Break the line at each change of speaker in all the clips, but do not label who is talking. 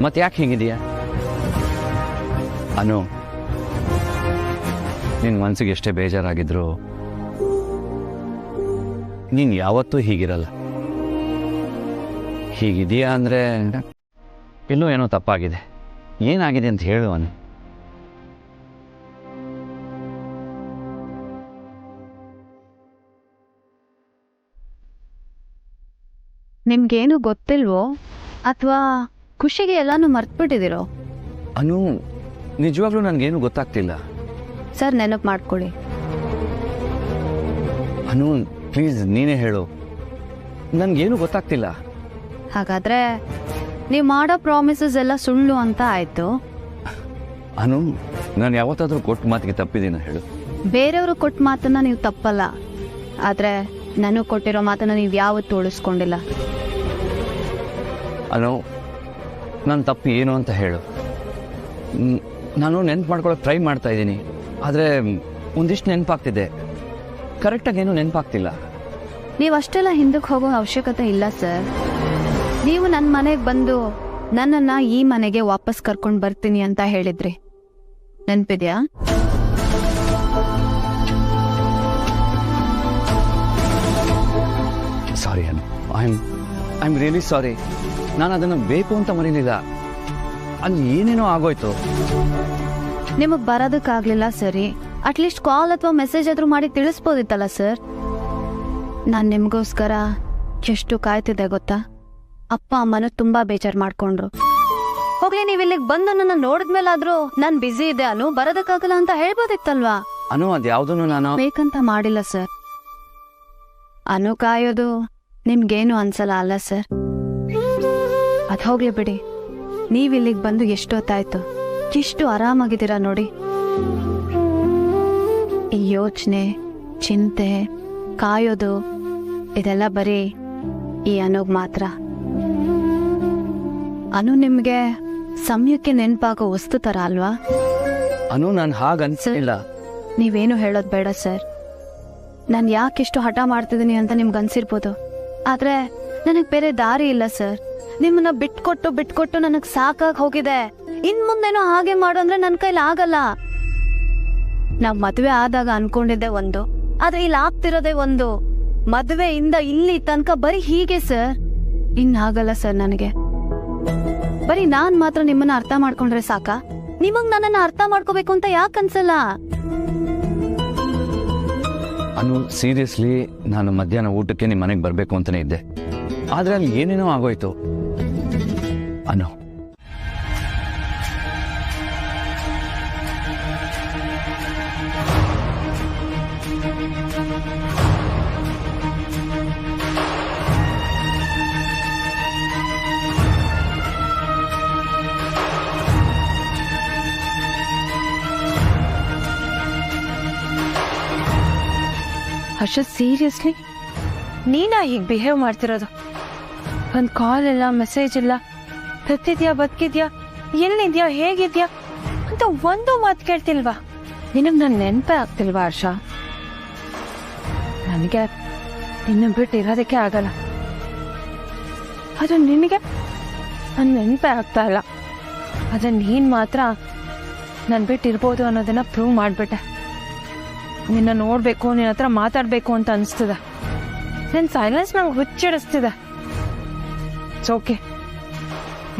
ಮತ್ತೆ ಯಾಕೆ ಹೀಗಿದೆಯಾ ಅನು? ನಿನ್ನ ಮನಸ್ಸಿಗೆ ಎಷ್ಟೇ ಬೇಜಾರಾಗಿದ್ರು ನೀನು ಯಾವತ್ತೂ ಹೀಗಿರಲ್ಲ. ಹೀಗಿದೆಯಾ ಅಂದರೆ ಎಲ್ಲೋ ಏನೋ ತಪ್ಪಾಗಿದೆ. ಏನಾಗಿದೆ ಅಂತ ಹೇಳು ಅನು.
ನಿಮ್ಗೇನು ಗೊತ್ತಿಲ್ವೋ ಅಥವಾ ಖುಷಿಗೆ ಎಲ್ಲಾನು ಮರ್ತ್ಬಿಟ್ಟಿದಿರೋ?
ಅನು, ನಿಜವಾಗ್ಲೂ ನನಗೇನು ಗೊತ್ತಾಗ್ತಿಲ್ಲ.
ಸರ್, ನೆನಪು ಮಾಡ್ಕೊಳ್ಳಿ.
ಅನು ಪ್ಲೀಸ್ ನೀನೇ ಹೇಳು, ನನಗೇನು ಗೊತ್ತಾಗ್ತಿಲ್ಲ.
ಹಾಗಾದ್ರೆ ನೀವು ಮಾಡೋ ಪ್ರಾಮಿಸಸ್ ಎಲ್ಲ ಸುಳ್ಳು ಅಂತ ಆಯ್ತು.
ಅನು, ನಾನು ಯಾವತ್ತಾದ್ರೂ ಕೊಟ್ಟು ಮಾತಿಗೆ ತಪ್ಪಿದ್ದೀನ ಹೇಳು?
ಬೇರೆಯವರು ಕೊಟ್ಟ ಮಾತನ್ನ ನೀವು ತಪ್ಪಲ್ಲ, ಆದ್ರೆ ನನಗೆ ಕೊಟ್ಟಿರೋ ಮಾತನ್ನ ನೀವು ಯಾವತ್ತೂ ಉಳಿಸ್ಕೊಂಡಿಲ್ಲ.
ಅನು, ನನ್ನ ತಪ್ಪು ಏನು ಅಂತ ಹೇಳು. ನಾನು ನೆನ್ಪು ಮಾಡ್ಕೊಳ್ಳೋಕೆ ಟ್ರೈ ಮಾಡ್ತಾ ಇದ್ದೀನಿ, ಆದರೆ ಒಂದಿಷ್ಟು ನೆನಪಾಗ್ತಿದೆ, ಕರೆಕ್ಟಾಗಿ ಏನೂ ನೆನಪಾಗ್ತಿಲ್ಲ.
ನೀವು ಅಷ್ಟೆಲ್ಲ ಹಿಂದಕ್ಕೆ ಹೋಗೋ ಅವಶ್ಯಕತೆ ಇಲ್ಲ ಸರ್. ನೀವು ನನ್ನ ಮನೆಗೆ ಬಂದು ನನ್ನನ್ನು ಈ ಮನೆಗೆ ವಾಪಸ್ ಕರ್ಕೊಂಡು ಬರ್ತೀನಿ ಅಂತ ಹೇಳಿದ್ರಿ, ನೆನಪಿದ್ಯಾ?
ಸಾರಿ ಅನು, ಐ ಆಮ್ ರಿಯಲಿ ಸಾರಿ. ನಾನು ಅದನ್ನು ಬೇಕು ಅಂತ ಮರೀಲಿಲ್ಲ, ಅಲ್ಲಿ ಏನೇನೋ ಆಗೋಯ್ತು.
ನಿಮಗೆ ಬರೋದಕ್ಕಾಗಲಿಲ್ಲ ಸರಿ, ಅಟ್ಲೀಸ್ಟ್ ಕಾಲ್ ಅಥವಾ ಮೆಸೇಜ್ ಆದರೂ ಮಾಡಿ ತಿಳಿಸ್ಬೋದಿತ್ತಲ್ಲ ಸರ್. ನಾನು ನಿಮಗೋಸ್ಕರ ಎಷ್ಟು ಕಾಯ್ತಿದ್ದೆ ಗೊತ್ತಾ? ಅಪ್ಪ ಅಮ್ಮನೂ ತುಂಬ ಬೇಜಾರು ಮಾಡ್ಕೊಂಡ್ರು. ಹೋಗ್ಲಿ, ನೀವು ಇಲ್ಲಿಗೆ ಬಂದು ನನ್ನ ನೋಡಿದ್ಮೇಲಾದ್ರೂ ನಾನು ಬ್ಯುಸಿ ಇದೆ ಅನು, ಬರೋದಕ್ಕಾಗಲ್ಲ ಅಂತ ಹೇಳ್ಬೋದಿತ್ತಲ್ವಾ?
ಅನು, ಅದ್ಯಾವುದನ್ನು ನಾನು
ಬೇಕಂತ ಮಾಡಿಲ್ಲ ಸರ್. ಅನು ಕಾಯೋದು ನಿಮ್ಗೇನು ಅನ್ಸಲ್ಲ ಅಲ್ಲ ಸರ್? ಅದು ಹೋಗ್ಲಿ ಬಿಡಿ. ನೀವು ಇಲ್ಲಿಗೆ ಬಂದು ಎಷ್ಟೊತ್ತಾಯ್ತು, ಎಷ್ಟು ಆರಾಮಾಗಿದ್ದೀರಾ ನೋಡಿ. ಈ ಯೋಚನೆ, ಚಿಂತೆ, ಕಾಯೋದು ಇದೆಲ್ಲ ಬರೀ ಈ ಅನುಗ್ ಮಾತ್ರ. ಅನು ನಿಮ್ಗೆ ಸಮಯಕ್ಕೆ ನೆನಪಾಗೋ ವಸ್ತು ತರ ಅಲ್ವಾ?
ಅನು, ನಾನು ಹಾಗನ್ಸಿಲ್ಲ.
ನೀವೇನು ಹೇಳೋದು ಬೇಡ ಸರ್. ನಾನು ಯಾಕೆಷ್ಟು ಹಠ ಮಾಡ್ತಿದ್ದೀನಿ ಅಂತ ನಿಮ್ಗೆ ಅನ್ಸಿರ್ಬೋದು, ಆದ್ರೆ ನನಗೆ ಬೇರೆ ದಾರಿ ಇಲ್ಲ ಸರ್. ನಿಮ್ಮನ್ನ ಬಿಟ್ಕೊಟ್ಟು ನನಗೆ ಸಾಕಾಗಿ ಹೋಗಿದೆ. ಇನ್ ಮುಂದೇನೋ ಹಾಗೆ ಮಾಡು ಅಂದ್ರೆ ನನ್ನ ಕೈಲಿ ಆಗಲ್ಲ. ನಾವ್ ಮದುವೆ ಆದಾಗ ಅನ್ಕೊಂಡಿದ್ದೆ ಒಂದು, ಆದ್ರೆ ಇಲ್ಲಿ ಆಗ್ತಿರೋದೇ ಒಂದು. ಮದುವೆಯಿಂದ ಇಲ್ಲಿ ತನಕ ಬರೀ ಹೀಗೆ ಸರ್. ಇನ್ನಾಗಲ್ಲ ಸರ್ ನನಗೆ. ಬರೀ ನಾನ್ ಮಾತ್ರ ನಿಮ್ಮನ್ನ ಅರ್ಥ ಮಾಡ್ಕೊಂಡ್ರೆ ಸಾಕ? ನಿಮಗ್ ನನ್ನನ್ನ ಅರ್ಥ ಮಾಡ್ಕೋಬೇಕು ಅಂತ ಯಾಕೆ ಅನ್ಸಲ್ಲ?
ಅನು, ಸೀರಿಯಸ್ಲಿ ನಾನು ಮಧ್ಯಾಹ್ನ ಊಟಕ್ಕೆ ನಿಮ್ಮ ಮನೆಗೆ ಬರಬೇಕು ಅಂತಾನೆ ಇದ್ದೆ, ಆದ್ರೆ ಅಲ್ಲಿ ಏನೇನೋ ಆಗೋಯ್ತು. ಅನು,
ಹರ್ಷ, ಸೀರಿಯಸ್ಲಿ ನೀನಾ ಹೀಗೆ ಬಿಹೇವ್ ಮಾಡ್ತಿರೋದು? ಒಂದು ಕಾಲ್ ಇಲ್ಲ, ಮೆಸೇಜ್ ಇಲ್ಲ, ಸತ್ತಿದ್ಯಾ ಬದುಕಿದ್ಯಾ, ಎಲ್ಲಿದ್ಯಾ, ಹೇಗಿದ್ಯಾ ಅಂತ ಒಂದು ಮಾತು ಕೇಳ್ತಿಲ್ವಾ? ನಿನಗೆ ನನ್ನ ನೆನಪೇ ಆಗ್ತಿಲ್ವಾ ಹರ್ಷ? ನನಗೆ ನಿನ್ನ ಬಿಟ್ಟು ಇರೋದಕ್ಕೆ ಆಗಲ್ಲ, ಅದು ನಿನಗೆ ನನ್ನ ನೆನಪೇ ಆಗ್ತಾ ಇಲ್ಲ. ಆದರೆ ನೀನು ಮಾತ್ರ ನನ್ನ ಬಿಟ್ಟು ಇರ್ಬೋದು ಅನ್ನೋದನ್ನ ಪ್ರೂವ್ ಮಾಡಿಬಿಟ್ಟೆ. ನಿನ್ನ ನೋಡಬೇಕು, ನಿನ್ನ ಹತ್ರ ಮಾತಾಡಬೇಕು ಅಂತ ಅನಿಸ್ತದೆ. ನನ್ನ ಸೈಲೆನ್ಸ್ ನಂಗೆ ಹುಚ್ಚಿಡಿಸ್ತಿದೆ. ಓಕೆ,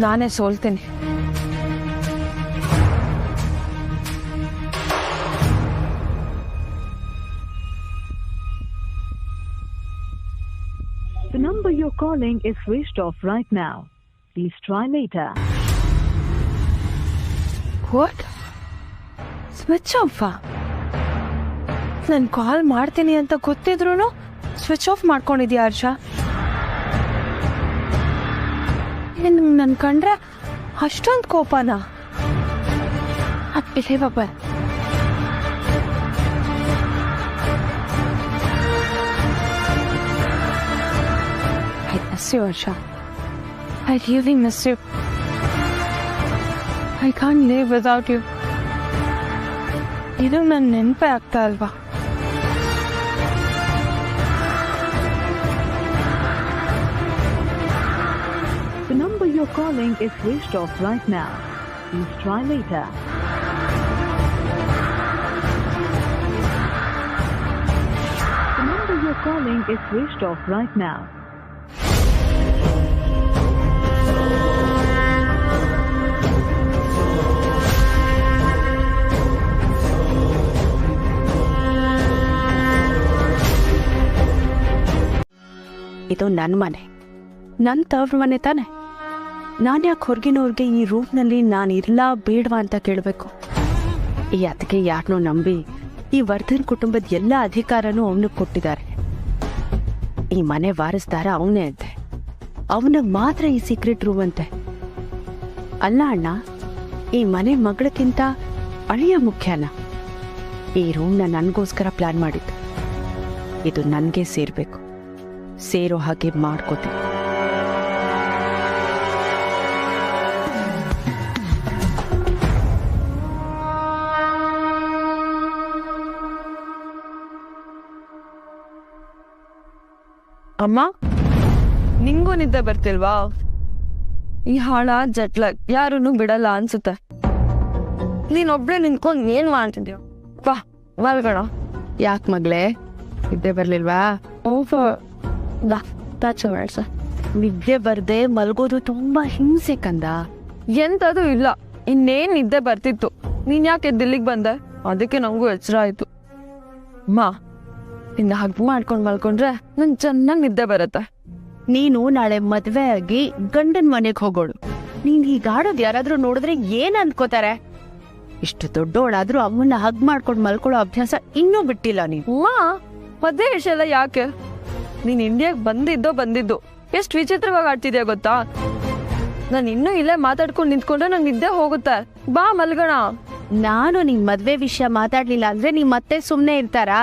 ನಾನೇ ಸೋಲ್ತೀನಿ.
The number you're calling is switched off right now. Please try later.
What? Switch off? ನಾನು ಕಾಲ್ ಮಾಡ್ತೀನಿ ಅಂತ ಗೊತ್ತಿದ್ರು ಸ್ವಿಚ್ ಆಫ್ ಮಾಡ್ಕೊಂಡಿದ್ಯಾ ಹರ್ಷ? ನನ್ನ ಕಂಡ್ರೆ ಅಷ್ಟೊಂದು ಕೋಪನಾ? Unbelievable. I miss you, Harsha. I really miss you. I can't live without you. ಇದು ನನ್ನ ನೆನಪೇ ಆಗ್ತಾ ಅಲ್ವಾ?
you're calling is switched off right now. Please try later. The number you're calling is switched off right now.
ಇದು ನನ್ನ ಮನೆ, ನನ್ನ ತವ್ರ ಮನೆ ತಾನೆ. ನಾನು ಯಾಕೆ ಹೊರಗಿನವ್ರಿಗೆ ಈ ರೂಮ್ನಲ್ಲಿ ನಾನು ಇರಲಾ ಬೇಡವಾ ಅಂತ ಕೇಳಬೇಕು? ಈ ಅದಕ್ಕೆ ಯಾರನ್ನೋ ನಂಬಿ ಈ ವರ್ಧನ್ ಕುಟುಂಬದ ಎಲ್ಲ ಅಧಿಕಾರನೂ ಅವನಿಗೆ ಕೊಟ್ಟಿದ್ದಾರೆ. ಈ ಮನೆ ವಾರಸ್ದಾರ ಅವನೇ ಅಂತೆ, ಅವನಿಗೆ ಮಾತ್ರ ಈ ಸೀಕ್ರೆಟ್ ರೂಮ್ ಅಂತೆ. ಅಲ್ಲ ಅಣ್ಣ, ಈ ಮನೆ ಮಗಳಕ್ಕಿಂತ ಅಳಿಯ ಮುಖ್ಯನ? ಈ ರೂಮ್ನ ನನಗೋಸ್ಕರ ಪ್ಲಾನ್ ಮಾಡಿದ್ದು. ಇದು ನನಗೆ ಸೇರಬೇಕು, ಸೇರೋ ಹಾಗೆ ಮಾಡ್ಕೋತೀನಿ.
ಅಮ್ಮ, ನಿಂಗೂ ನಿದ್ದೆ ಬರ್ತಿಲ್ವಾ? ಈ ಹಾಳ ಜಟ್ಲಾಗ್ ಯಾರನ್ನು ಬಿಡಲ್ಲ ಅನ್ಸುತ್ತೆ. ನೀನೊಬ್ಳೆ ನಿಂತ್ಕೊಂಡು ಏನ್ ಮಾಡ್ತಿದ್ಯೋ? ಬಾ ಮಲ್ಗೋಣ.
ಯಾಕೆ ಮಗಳೇ, ನಿದ್ದೆ ಬರ್ಲಿಲ್ವಾ? ನಿದ್ದೆ ಬರ್ದೆ ಮಲ್ಗೋದು ತುಂಬಾ ಹಿಂಸೆ ಕಂದ.
ಎಂತದು ಇಲ್ಲ, ಇನ್ನೇನ್ ನಿದ್ದೆ ಬರ್ತಿತ್ತು. ನೀನ್ ಯಾಕೆ ದಿಲ್ಲಿಗೆ ಬಂದೆ? ಅದಕ್ಕೆ ನಂಗೂ ಎಚ್ಚರ ಆಯ್ತು. ಅಮ್ಮ, ನಿನ್ನ ಹಗ್ ಮಾಡ್ಕೊಂಡ್ ಮಲ್ಕೊಂಡ್ರೆ ನನ್ ಚೆನ್ನಾಗ್ ನಿದ್ದೆ ಬರುತ್ತೆ.
ನೀನು ನಾಳೆ ಮದ್ವೆ ಆಗಿ ಗಂಡನ್ ಮನೆಗ್ ಹೋಗೋಳು. ನೀನ್ ಹೀಗಾಡೋದ್ ಯಾರಾದ್ರೂ ನೋಡಿದ್ರೆ ಏನ್ ಅನ್ಕೋತಾರೆ? ಇಷ್ಟು ದೊಡ್ಡೋಳಾದ್ರೂ ಅಮ್ಮನ್ನ ಹಗ್ ಮಾಡ್ಕೊಂಡ್ ಮಲ್ಕೊಳ್ಳೋ ಅಭ್ಯಾಸ ಇನ್ನೂ ಬಿಟ್ಟಿಲ್ಲ ನೀವು.
ಅಮ್ಮ, ಮದ್ವೆ ವಿಷಯ ಎಲ್ಲ ಯಾಕೆ? ನೀನ್ ಇಂಡಿಯಾಗ್ ಬಂದಿದ್ದು ಎಷ್ಟು ವಿಚಿತ್ರವಾಗಿ ಆಡ್ತಿದ್ಯಾ ಗೊತ್ತಾ? ನಾನು ಇನ್ನೂ ಇಲ್ಲೇ ಮಾತಾಡ್ಕೊಂಡು ನಿಂತ್ಕೊಂಡ್ರೆ ನಂಗೆ ನಿದ್ದೆ ಹೋಗುತ್ತೆ. ಬಾ ಮಲ್ಗೋಣ.
ನಾನು ನಿಮ್ ಮದ್ವೆ ವಿಷಯ ಮಾತಾಡ್ಲಿಲ್ಲ ಅಂದ್ರೆ ನೀವ್ ಮತ್ತೆ ಸುಮ್ನೆ ಇರ್ತಾರಾ?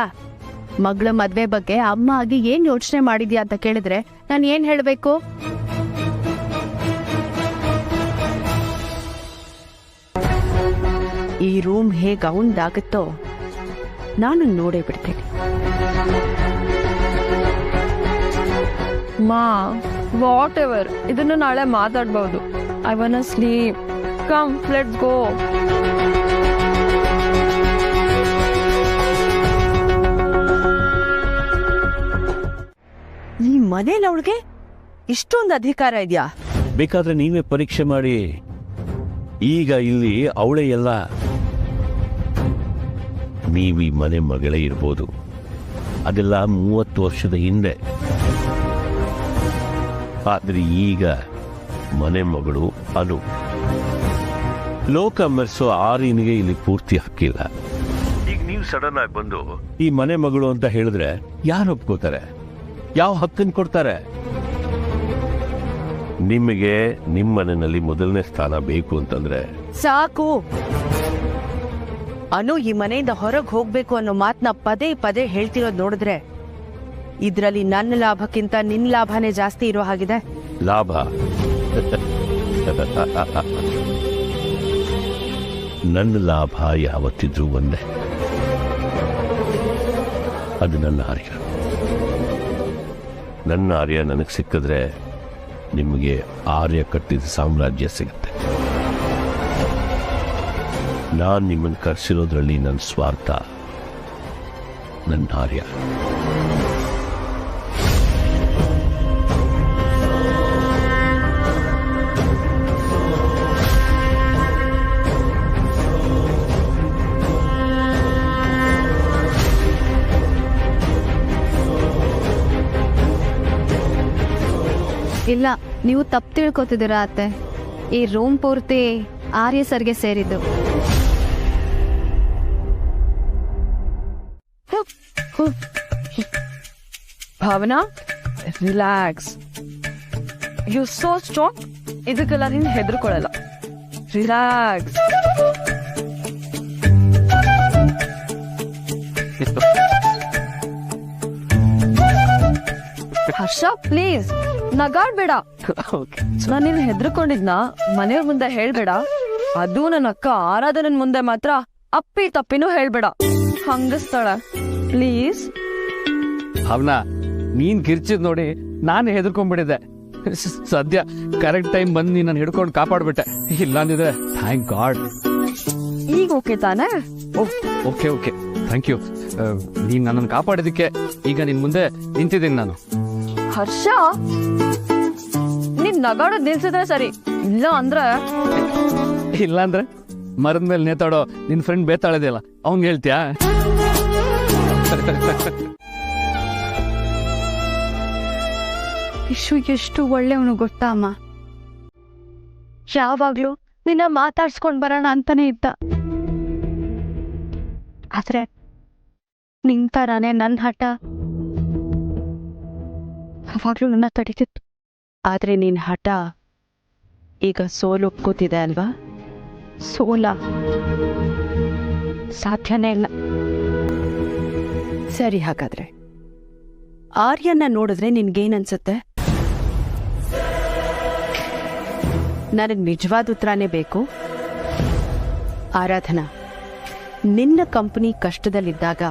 ಮಗಳ ಮದ್ವೆ ಬಗ್ಗೆ ಅಮ್ಮ ಆಗಿ ಏನ್ ಯೋಚನೆ ಮಾಡಿದ್ಯಾ ಅಂತ ಕೇಳಿದ್ರೆ ನಾನು ಏನ್ ಹೇಳ್ಬೇಕು? ಈ ರೂಮ್ ಹೇಗ್ ಅವಂದಾಗುತ್ತೋ ನಾನು ನೋಡೇ ಬಿಡ್ತೇನೆ.
ಮಾ, ವಾಟ್ ಎವರ್, ಇದನ್ನು ನಾಳೆ ಮಾತಾಡ್ಬಹುದು. I want to sleep. Come, let's go.
ಈ ಮನೇಲಿ ಅವಳಿಗೆ ಇಷ್ಟೊಂದು ಅಧಿಕಾರ ಇದೆಯಾ?
ಬೇಕಾದ್ರೆ ನೀವೇ ಪರೀಕ್ಷೆ ಮಾಡಿ. ಈಗ ಇಲ್ಲಿ ಅವಳೇ ಎಲ್ಲ. ನೀವು ಈ ಮನೆ ಮಗಳೇ ಇರ್ಬೋದು, ಅದೆಲ್ಲ 30 ವರ್ಷದ ಹಿಂದೆ. ಆದ್ರೆ ಈಗ ಮನೆ ಮಗಳು ಅನು. ಲೋಕ ಮೆರೆಸೋ ಆರಿನಿಗೆ ಇಲ್ಲಿ ಪೂರ್ತಿ ಹಕ್ಕಿಲ್ಲ. ಈಗ ನೀವು ಸಡನ್ ಆಗಿ ಬಂದು ಈ ಮನೆ ಮಗಳು ಅಂತ ಹೇಳಿದ್ರೆ ಯಾರು ಒಪ್ಕೋತಾರೆ? ಯಾವ ಹಕ್ಕನ್ನು ಕೊಡ್ತಾರೆ? ನಿಮಗೆ ನಿಮ್ಮ ಮನೆಯಲ್ಲಿ ಮೊದಲನೇ ಸ್ಥಾನ ಬೇಕು ಅಂತಂದ್ರೆ
ಸಾಕು. ಅನು ಈ ಮನೆಯಿಂದ ಹೊರಗೆ ಹೋಗ್ಬೇಕು ಅನ್ನೋ ಮಾತನ್ನ ಪದೇ ಪದೇ ಹೇಳ್ತಿರೋದ್ ನೋಡಿದ್ರೆ ಇದ್ರಲ್ಲಿ ನನ್ನ ಲಾಭಕ್ಕಿಂತ ನಿನ್ ಲಾಭನೇ ಜಾಸ್ತಿ ಇರೋ ಹಾಗಿದೆ.
ಲಾಭ? ನನ್ನ ಲಾಭ ಯಾವತ್ತಿದ್ರೂ ಒಂದೇ, ಅದು ನನ್ನ ಆರ್ಯ. ನನ್ನ ಆರ್ಯ ನನಗೆ ಸಿಕ್ಕಿದ್ರೆ ನಿಮಗೆ ಆರ್ಯ ಕಟ್ಟಿದ ಸಾಮ್ರಾಜ್ಯ ಸಿಗುತ್ತೆ. ನಾನು ನಿಮ್ಮನ್ನು ಕರೆಸಿರೋದ್ರಲ್ಲಿ ನನ್ನ ಸ್ವಾರ್ಥ, ನನ್ನ ಆರ್ಯ.
ಇಲ್ಲ, ನೀವು ತಪ್ಪು ತಿಳ್ಕೊತಿದ್ದೀರಾ ಅತ್ತೆ. ಈ ರೂಮ್ ಪೂರ್ತಿ ಆರ್ಯ ಸರ್ಗೆ ಸೇರಿದ್ದು.
Bhavana, relax. You so strong. ಇದಕ್ಕೆಲ್ಲ ನೀನು ಹೆದರ್ಕೊಳ್ಳಲ್ಲ. ರಿಲ್ಯಾಕ್ಸ್. Harsha, please ನಗಾಡ್ಬೇಡ. ನಾನು ನೀನು ಹೆದರ್ಕೊಂಡಿದ್ನ ಮನೆಯವ್ರ ಮುಂದೆ ಹೇಳ್ಬೇಡ. ಅದು ನನ್ನ ಅಕ್ಕ ಆರಾಧನನ್ ಮುಂದೆ ಮಾತ್ರ ಅಪ್ಪಿ ತಪ್ಪಿನೂ ಹೇಳ್ಬೇಡ. ಹಂಗಸ್ತಾಳ, ಪ್ಲೀಸ್.
ಭಾವನಾ, ನೀನ್ ಕಿರ್ಚಿದ್ ನೋಡಿ ನಾನು ಹೆದರ್ಕೊಂಡ್ಬಿಟ್ಟಿದ್ದೆ. ಸದ್ಯ ಕರೆಕ್ಟ್ ಟೈಮ್ ಬಂದು ನೀನು ನಾನು ಹಿಡ್ಕೊಂಡು ಕಾಪಾಡ್ಬಿಟ್ಟೆ. ಇಲ್ಲ ಅಂದಿದ್ರೆ ಥ್ಯಾಂಕ್ ಗಾಡ್.
ಈಗ ಓಕೆ ತಾನೇ?
Okay okay, thank you. ನೀನು ನನ್ನನ್ನು ಕಾಪಾಡೋದಕ್ಕೆ ಈಗ ನಿನ್ನ ಮುಂದೆ ನಿಂತಿದ್ದೀನಿ ನಾನು.
ಹರ್ಷ, ನೀನ್ ನಗಾಡೋದ್ ನಿಲ್ಸಿದ್ರೆ ಸರಿ, ಇಲ್ಲ ಅಂದ್ರೆ
ಇಲ್ಲಾಂದ್ರೆ ಮರದ ಮೇಲೆ ನೇತಾಡೋ ನಿನ್ನ ಫ್ರೆಂಡ್ ಬೇತಾಳದೆಯಲ್ಲ ಅವ್ನ್ ಹೇಳ್ತೀಯಾ?
ಇಶು ಎಷ್ಟು ಒಳ್ಳೆಯವನು ಗೊತ್ತಾ ಅಮ್ಮ. ಯಾವಾಗ್ಲೂ ನಿನ್ನ ಮಾತಾಡ್ಸ್ಕೊಂಡ್ ಬರೋಣ ಅಂತಾನೆ ಇದ್ದ. ಆದ್ರೆ ನಿನ್ ತರಾನೇ ನನ್ನ ಹಠ ಯಾವಾಗ್ಲೂ ನನ್ನ ತಡೀತಿತ್ತು.
ಆದ್ರೆ ನಿನ್ ಹಠ ಈಗ ಸೋಲೊಪ್ಕೋತಿದೆ ಅಲ್ವಾ?
ಸೋಲ ಸಾಧ್ಯನೇ ಇಲ್ಲ.
ಸರಿ, ಹಾಗಾದ್ರೆ ಆರ್ಯನ್ನ ನೋಡಿದ್ರೆ ನಿನ್ಗೇನನ್ಸುತ್ತೆ? ನನಗ್ ನಿಜವಾದ ಉತ್ತರನೇ ಬೇಕು. ಆರಾಧನಾ, ನಿನ್ನ ಕಂಪನಿ ಕಷ್ಟದಲ್ಲಿದ್ದಾಗ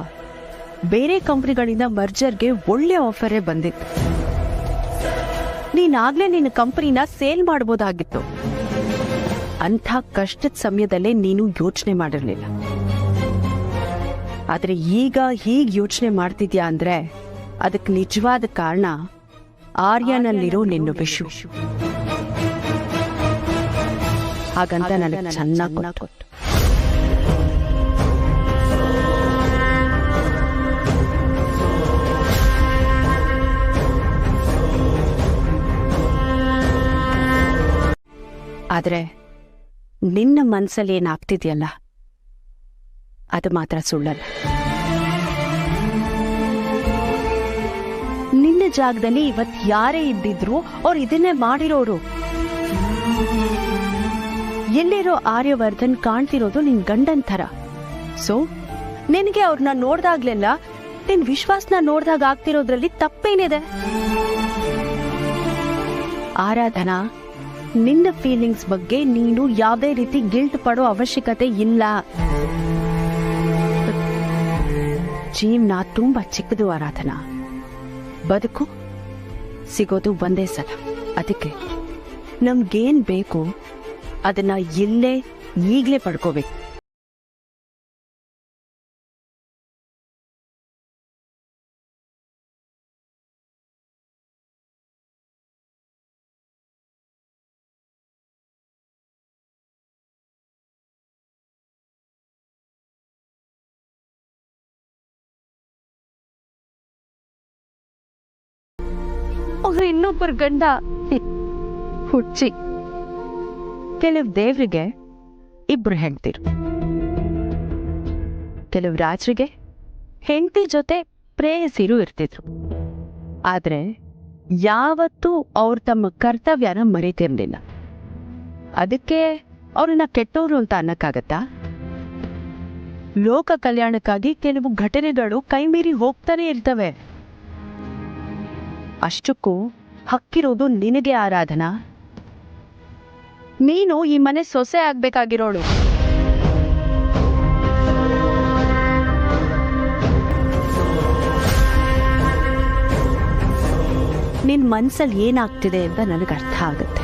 ಬೇರೆ ಕಂಪನಿಗಳಿಂದ ಮರ್ಜರ್ಗೆ ಒಳ್ಳೆ ಆಫರೇ ಬಂದಿತ್ತು. ನೀನಾಗ್ಲೇ ನಿನ್ನ ಕಂಪನಿನ ಸೇಲ್ ಮಾಡ್ಬೋದಾಗಿತ್ತು. ಅಂಥ ಕಷ್ಟದ ಸಮಯದಲ್ಲೇ ನೀನು ಯೋಚನೆ ಮಾಡಿರ್ಲಿಲ್ಲ. ಆದ್ರೆ ಈಗ ಹೀಗೆ ಯೋಚನೆ ಮಾಡ್ತಿದ್ಯಾ ಅಂದ್ರೆ ಅದಕ್ಕೆ ನಿಜವಾದ ಕಾರಣ ಆರ್ಯನಲ್ಲಿರೋ ನಿನ್ನ ವಿಷು. ಹಾಗಂತ ನನಗೆ ಚೆನ್ನಾಗಿ ಗೊತ್ತು. ಆದ್ರೆ ನಿನ್ನ ಮನ್ಸಲ್ಲಿ ಏನಾಗ್ತಿದ್ಯಲ್ಲ ಅದು ಮಾತ್ರ ಸುಳ್ಳಲ್ಲ. ನಿನ್ನ ಜಾಗದಲ್ಲಿ ಇವತ್ ಯಾರೇ ಇದ್ದಿದ್ರು ಅವ್ರು ಇದನ್ನೇ ಮಾಡಿರೋರು. ಎಲ್ಲಿರೋ ಆರ್ಯವರ್ಧನ್ ಕಾಣ್ತಿರೋದು ನಿನ್ ಗಂಡನ್ ಥರ. ಸೊ ನಿನಗೆ ಅವ್ರನ್ನ ನೋಡ್ದಾಗ್ಲೆಲ್ಲ ನಿನ್ ವಿಶ್ವಾಸನ ನೋಡ್ದಾಗ ಆಗ್ತಿರೋದ್ರಲ್ಲಿ ತಪ್ಪೇನಿದೆ? ಆರಾಧನಾ, ನಿನ್ನ ಫೀಲಿಂಗ್ಸ್ ಬಗ್ಗೆ ನೀನು ಯಾವುದೇ ರೀತಿ ಗಿಲ್ಟ್ ಪಡೋ ಅವಶ್ಯಕತೆ ಇಲ್ಲ. ಜೀವನ ತುಂಬಾ ಚಿಕ್ಕದು ಆರಾಧನಾ. ಬದುಕು ಸಿಗೋದು ಒಂದೇ ಸಲ. ಅದಕ್ಕೆ ನಮ್ಗೇನ್ ಬೇಕು ಅದನ್ನ ಇಲ್ಲೇ ಈಗ್ಲೇ ಪಡ್ಕೋಬೇಕು.
ಅವ್ರು ಇನ್ನೊಬ್ಬರ ಗಂಡ ಹುಚ್ಚಿ.
ಕೆಲವು ದೇವ್ರಿಗೆ ಇಬ್ರು ಹೆಂಡ್ತಿರು, ಕೆಲವು ರಾಜರಿಗೆ ಹೆಂಡತಿ ಜೊತೆ ಪ್ರೇಯಸಿರು ಇರ್ತಿದ್ರು. ಆದ್ರೆ ಯಾವತ್ತೂ ಅವ್ರು ತಮ್ಮ ಕರ್ತವ್ಯನ ಮರೀತಿರ್ಲಿಲ್ಲ. ಅದಕ್ಕೆ ಅವ್ರನ್ನ ಕೆಟ್ಟೋರು ಅಂತ ಅನ್ನಕ್ಕಾಗತ್ತಾ? ಲೋಕ ಕಲ್ಯಾಣಕ್ಕಾಗಿ ಕೆಲವು ಘಟನೆಗಳು ಕೈಮೀರಿ ಹೋಗ್ತಾನೆ ಇರ್ತವೆ. ಅಷ್ಟಕ್ಕೂ ಹಕ್ಕಿರೋದು ನಿನಗೆ ಆರಾಧನಾ. ನೀನು ಈ ಮನೆ ಸೊಸೆ ಆಗ್ಬೇಕಾಗಿರೋಳು. ನಿನ್ ಮನ್ಸಲ್ಲಿ ಏನಾಗ್ತಿದೆ ಅಂತ ನನಗೆ ಅರ್ಥ ಆಗುತ್ತೆ.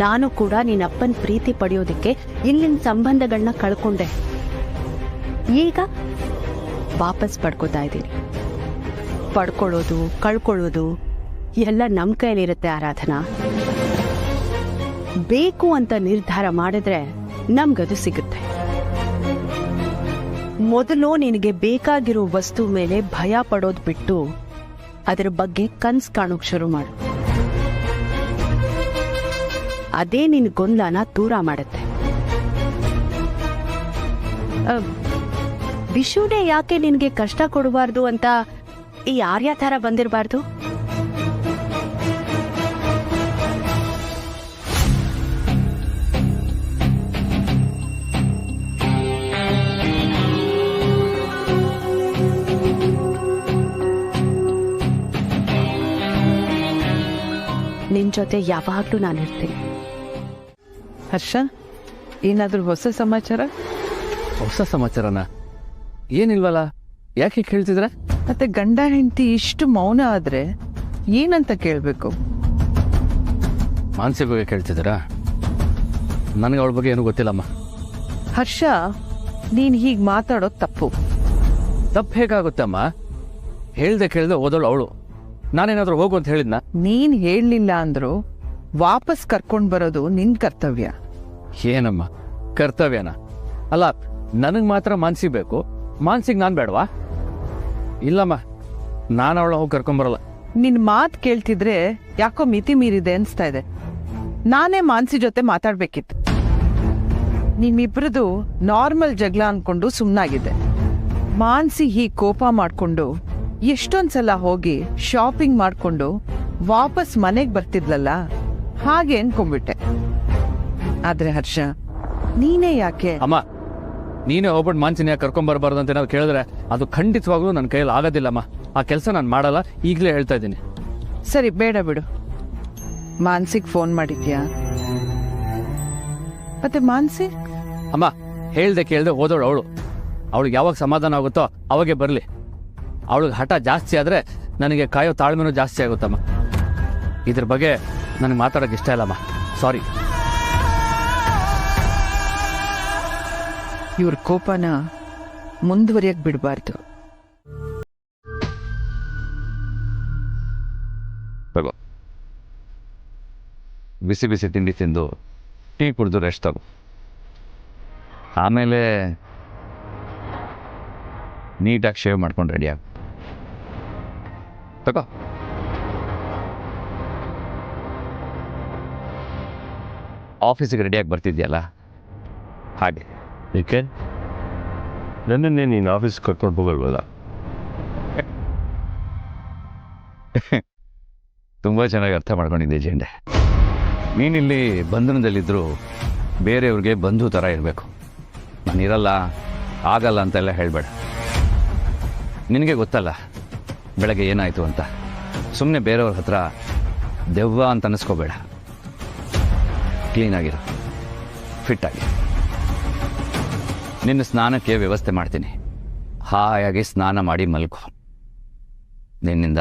ನಾನು ಕೂಡ ನಿನ್ನಪ್ಪನ ಪ್ರೀತಿ ಪಡೆಯೋದಕ್ಕೆ ಇಲ್ಲಿನ ಸಂಬಂಧಗಳನ್ನ ಕಳ್ಕೊಂಡೆ. ಈಗ ವಾಪಸ್ ಪಡ್ಕೋತಾ ಇದ್ದೀನಿ. ಪಡ್ಕೊಳ್ಳೋದು ಕಳ್ಕೊಳ್ಳೋದು ಎಲ್ಲ ನಮ್ಮ ಕೈಲಿರುತ್ತೆ ಆರಾಧನಾ. ಬೇಕು ಅಂತ ನಿರ್ಧಾರ ಮಾಡಿದ್ರೆ ನಮ್ಗದು ಸಿಗುತ್ತೆ. ಮೊದಲು ನಿನಗೆ ಬೇಕಾಗಿರೋ ವಸ್ತು ಮೇಲೆ ಭಯ ಪಡೋದು ಬಿಟ್ಟು ಅದರ ಬಗ್ಗೆ ಕನ್ಸ್ ಕಾಣೋಕ್ ಶುರು ಮಾಡು. ಅದೇ ನಿನ್ ಗೊಂದಲನ ದೂರ ಮಾಡುತ್ತೆ. ವಿಷುನೇ ಯಾಕೆ ನಿನಗೆ ಕಷ್ಟ ಕೊಡಬಾರ್ದು ಅಂತ ಈ ಆರ್ಯ ಥರ ಬಂದಿರಬಾರ್ದು? ನಿನ್ ಜೊತೆ ಯಾವಾಗ್ಲೂ ನಾನಿರ್ತೀನಿ.
ಹರ್ಷ, ಏನಾದ್ರೂ ಹೊಸ ಸಮಾಚಾರ?
ಹೊಸ ಸಮಾಚಾರನ? ಏನಿಲ್ವಲ್ಲ, ಯಾಕೆ ಕೇಳ್ತಿದ್ರೆ?
ಮತ್ತೆ ಗಂಡ ಹೆಂಡತಿ ಇಷ್ಟು ಮೌನ ಆದ್ರೆ
ಏನಂತ ಕೇಳಬೇಕು?
ಮಾನಸಿ ಬಗ್ಗೆ ಕೇಳ್ತಿದ್ದೀರಾ? ನನಗೆ ಅವಳ ಬಗ್ಗೆ ಏನೂ ಗೊತ್ತಿಲ್ಲಮ್ಮ.
ಹರ್ಷ, ನೀನು ಹೀಗೆ ಮಾತಾಡೋದು ತಪ್ಪು.
ತಪ್ಪು ಹೇಗಾಗುತ್ತಮ್ಮ? ಹೇಳ್ದೆ ಕೇಳ್ದೆ ಓದೋಳು ಅವಳು. ನಾನೇನಾದರೂ ಹೋಗು ಅಂತ ಹೇಳಿದ್ನ?
ನೀನು ಹೇಳಲಿಲ್ಲ ಅಂದ್ರು ವಾಪಸ್ ಕರ್ಕೊಂಡು ಬರೋದು ನಿನ್ನ ಕರ್ತವ್ಯ.
ಏನಮ್ಮ ಕರ್ತವ್ಯನ? ಅಲ್ಲ, ನನಗೆ ಮಾತ್ರ ಮಾನಸಿ ಬೇಕು, ಮಾನಸಿಗೆ ನಾನು ಬೇಡವಾ? ಇಲ್ಲಮ್ಮ, ನಾನು ಅವಳ ಹೋಗಿ ಕರ್ಕೊಂಬರಲ್ಲ.
ನಿನ್ನ ಮಾತು ಕೇಳ್ತಿದ್ರೆ ಯಾಕೋ ಮಿತಿ ಮೀರಿದೆ ಅನಿಸ್ತಾ ಇದೆ. ನಾನೇ ಮಾನಸಿ ಜೊತೆ ಮಾತಾಡ್ಬೇಕಿತ್ತು. ನಿಮ್ಮಿಬ್ರದು ನಾರ್ಮಲ್ ಜಗಳ ಅನ್ಕೊಂಡು ಸುಮ್ಮನಾಗಿದೆ. ಮಾನಸಿ ಹೀಗೆ ಕೋಪ ಮಾಡಿಕೊಂಡು ಎಷ್ಟೊಂದ್ಸಲ ಹೋಗಿ ಶಾಪಿಂಗ್ ಮಾಡಿಕೊಂಡು ವಾಪಸ್ ಮನೆಗೆ ಬರ್ತಿದ್ಲಲ್ಲ, ಹಾಗೆ ಅನ್ಕೊಂಡ್ಬಿಟ್ಟೆ. ಆದ್ರೆ ಹರ್ಷ, ನೀನೇ ಯಾಕೆ?
ಅಮ್ಮ, ನೀನೇ ಹೋಗ್ಬಿಟ್ಟು ಮಾನಸಿನ ಯಾಕೆ ಕರ್ಕೊಂಬರ್ಬಾರ್ದು ಅಂತ ಏನಾದ್ರು ಕೇಳಿದ್ರೆ ಅದು ಖಂಡಿತವಾಗ್ಲೂ ನನ್ನ ಕೈಯಲ್ಲಿ ಆಗೋದಿಲ್ಲಮ್ಮ. ಆ ಕೆಲಸ ನಾನು ಮಾಡಲ್ಲ, ಈಗಲೇ ಹೇಳ್ತಾ ಇದ್ದೀನಿ.
ಸರಿ, ಬೇಡ ಬಿಡು. ಮಾನಸಿಗೆ ಫೋನ್ ಮಾಡಿದ್ಯಾ? ಮತ್ತೆ ಮಾನಸಿ?
ಅಮ್ಮ, ಹೇಳ್ದೆ ಕೇಳ್ದೆ ಓದೋಳು ಅವಳು. ಅವಳಿಗೆ ಯಾವಾಗ ಸಮಾಧಾನ ಆಗುತ್ತೋ ಅವಾಗೆ ಬರಲಿ. ಅವಳಿಗೆ ಹಠ ಜಾಸ್ತಿ ಆದರೆ ನನಗೆ ಕಾಯೋ ತಾಳ್ಮೆನೂ ಜಾಸ್ತಿ ಆಗುತ್ತಮ್ಮ. ಇದ್ರ ಬಗ್ಗೆ ನನಗೆ ಮಾತಾಡೋಕೆ ಇಷ್ಟ ಇಲ್ಲಮ್ಮ, ಸಾರಿ.
ಇವ್ರ ಕೋಪನ ಮುಂದುವರಿಯಕ್ಕೆ ಬಿಡಬಾರ್ದು.
ಬಿಸಿ ಬಿಸಿ ತಿಂಡಿ ತಿಂದು ಟೀ ಕುಡಿದು ರೆಸ್ಟ್ ತಗೋ. ಆಮೇಲೆ ನೀಟಾಗಿ ಶೇವ್ ಮಾಡ್ಕೊಂಡು ರೆಡಿ ಆಗು. ತಗೋ. ಆಫೀಸಿಗೆ ರೆಡಿಯಾಗಿ ಬರ್ತಿದ್ಯಲ್ಲ ಹಾಗೆ.
ಏಕೆ? ನನ್ನನ್ನೇ ನೀನು ಆಫೀಸ್ ಕರ್ಕೊಂಡು ಹೋಗಲ್ವಲ್ಲ?
ತುಂಬ ಚೆನ್ನಾಗಿ ಅರ್ಥ ಮಾಡ್ಕೊಂಡಿದ್ದೆ ಜೆಂಡೆ. ನೀನಿಲ್ಲಿ ಬಂಧನದಲ್ಲಿದ್ದರೂ ಬೇರೆಯವ್ರಿಗೆ ಬಂಧು ಥರ ಇರಬೇಕು. ನಾನಿರಲ್ಲ, ಆಗಲ್ಲ ಅಂತೆಲ್ಲ ಹೇಳಬೇಡ. ನಿನಗೆ ಗೊತ್ತಲ್ಲ ಬೆಳಗ್ಗೆ ಏನಾಯಿತು ಅಂತ. ಸುಮ್ಮನೆ ಬೇರೆಯವ್ರ ಹತ್ರ ದೆವ್ವ ಅಂತ ಅನ್ನಿಸ್ಕೋಬೇಡ. ಕ್ಲೀನಾಗಿರು, ಫಿಟ್ಟಾಗಿ. ನಿನ್ನ ಸ್ನಾನಕ್ಕೆ ವ್ಯವಸ್ಥೆ ಮಾಡ್ತೀನಿ. ಹಾಯಾಗಿ ಸ್ನಾನ ಮಾಡಿ ಮಲ್ಕೋ. ನಿನ್ನಿಂದ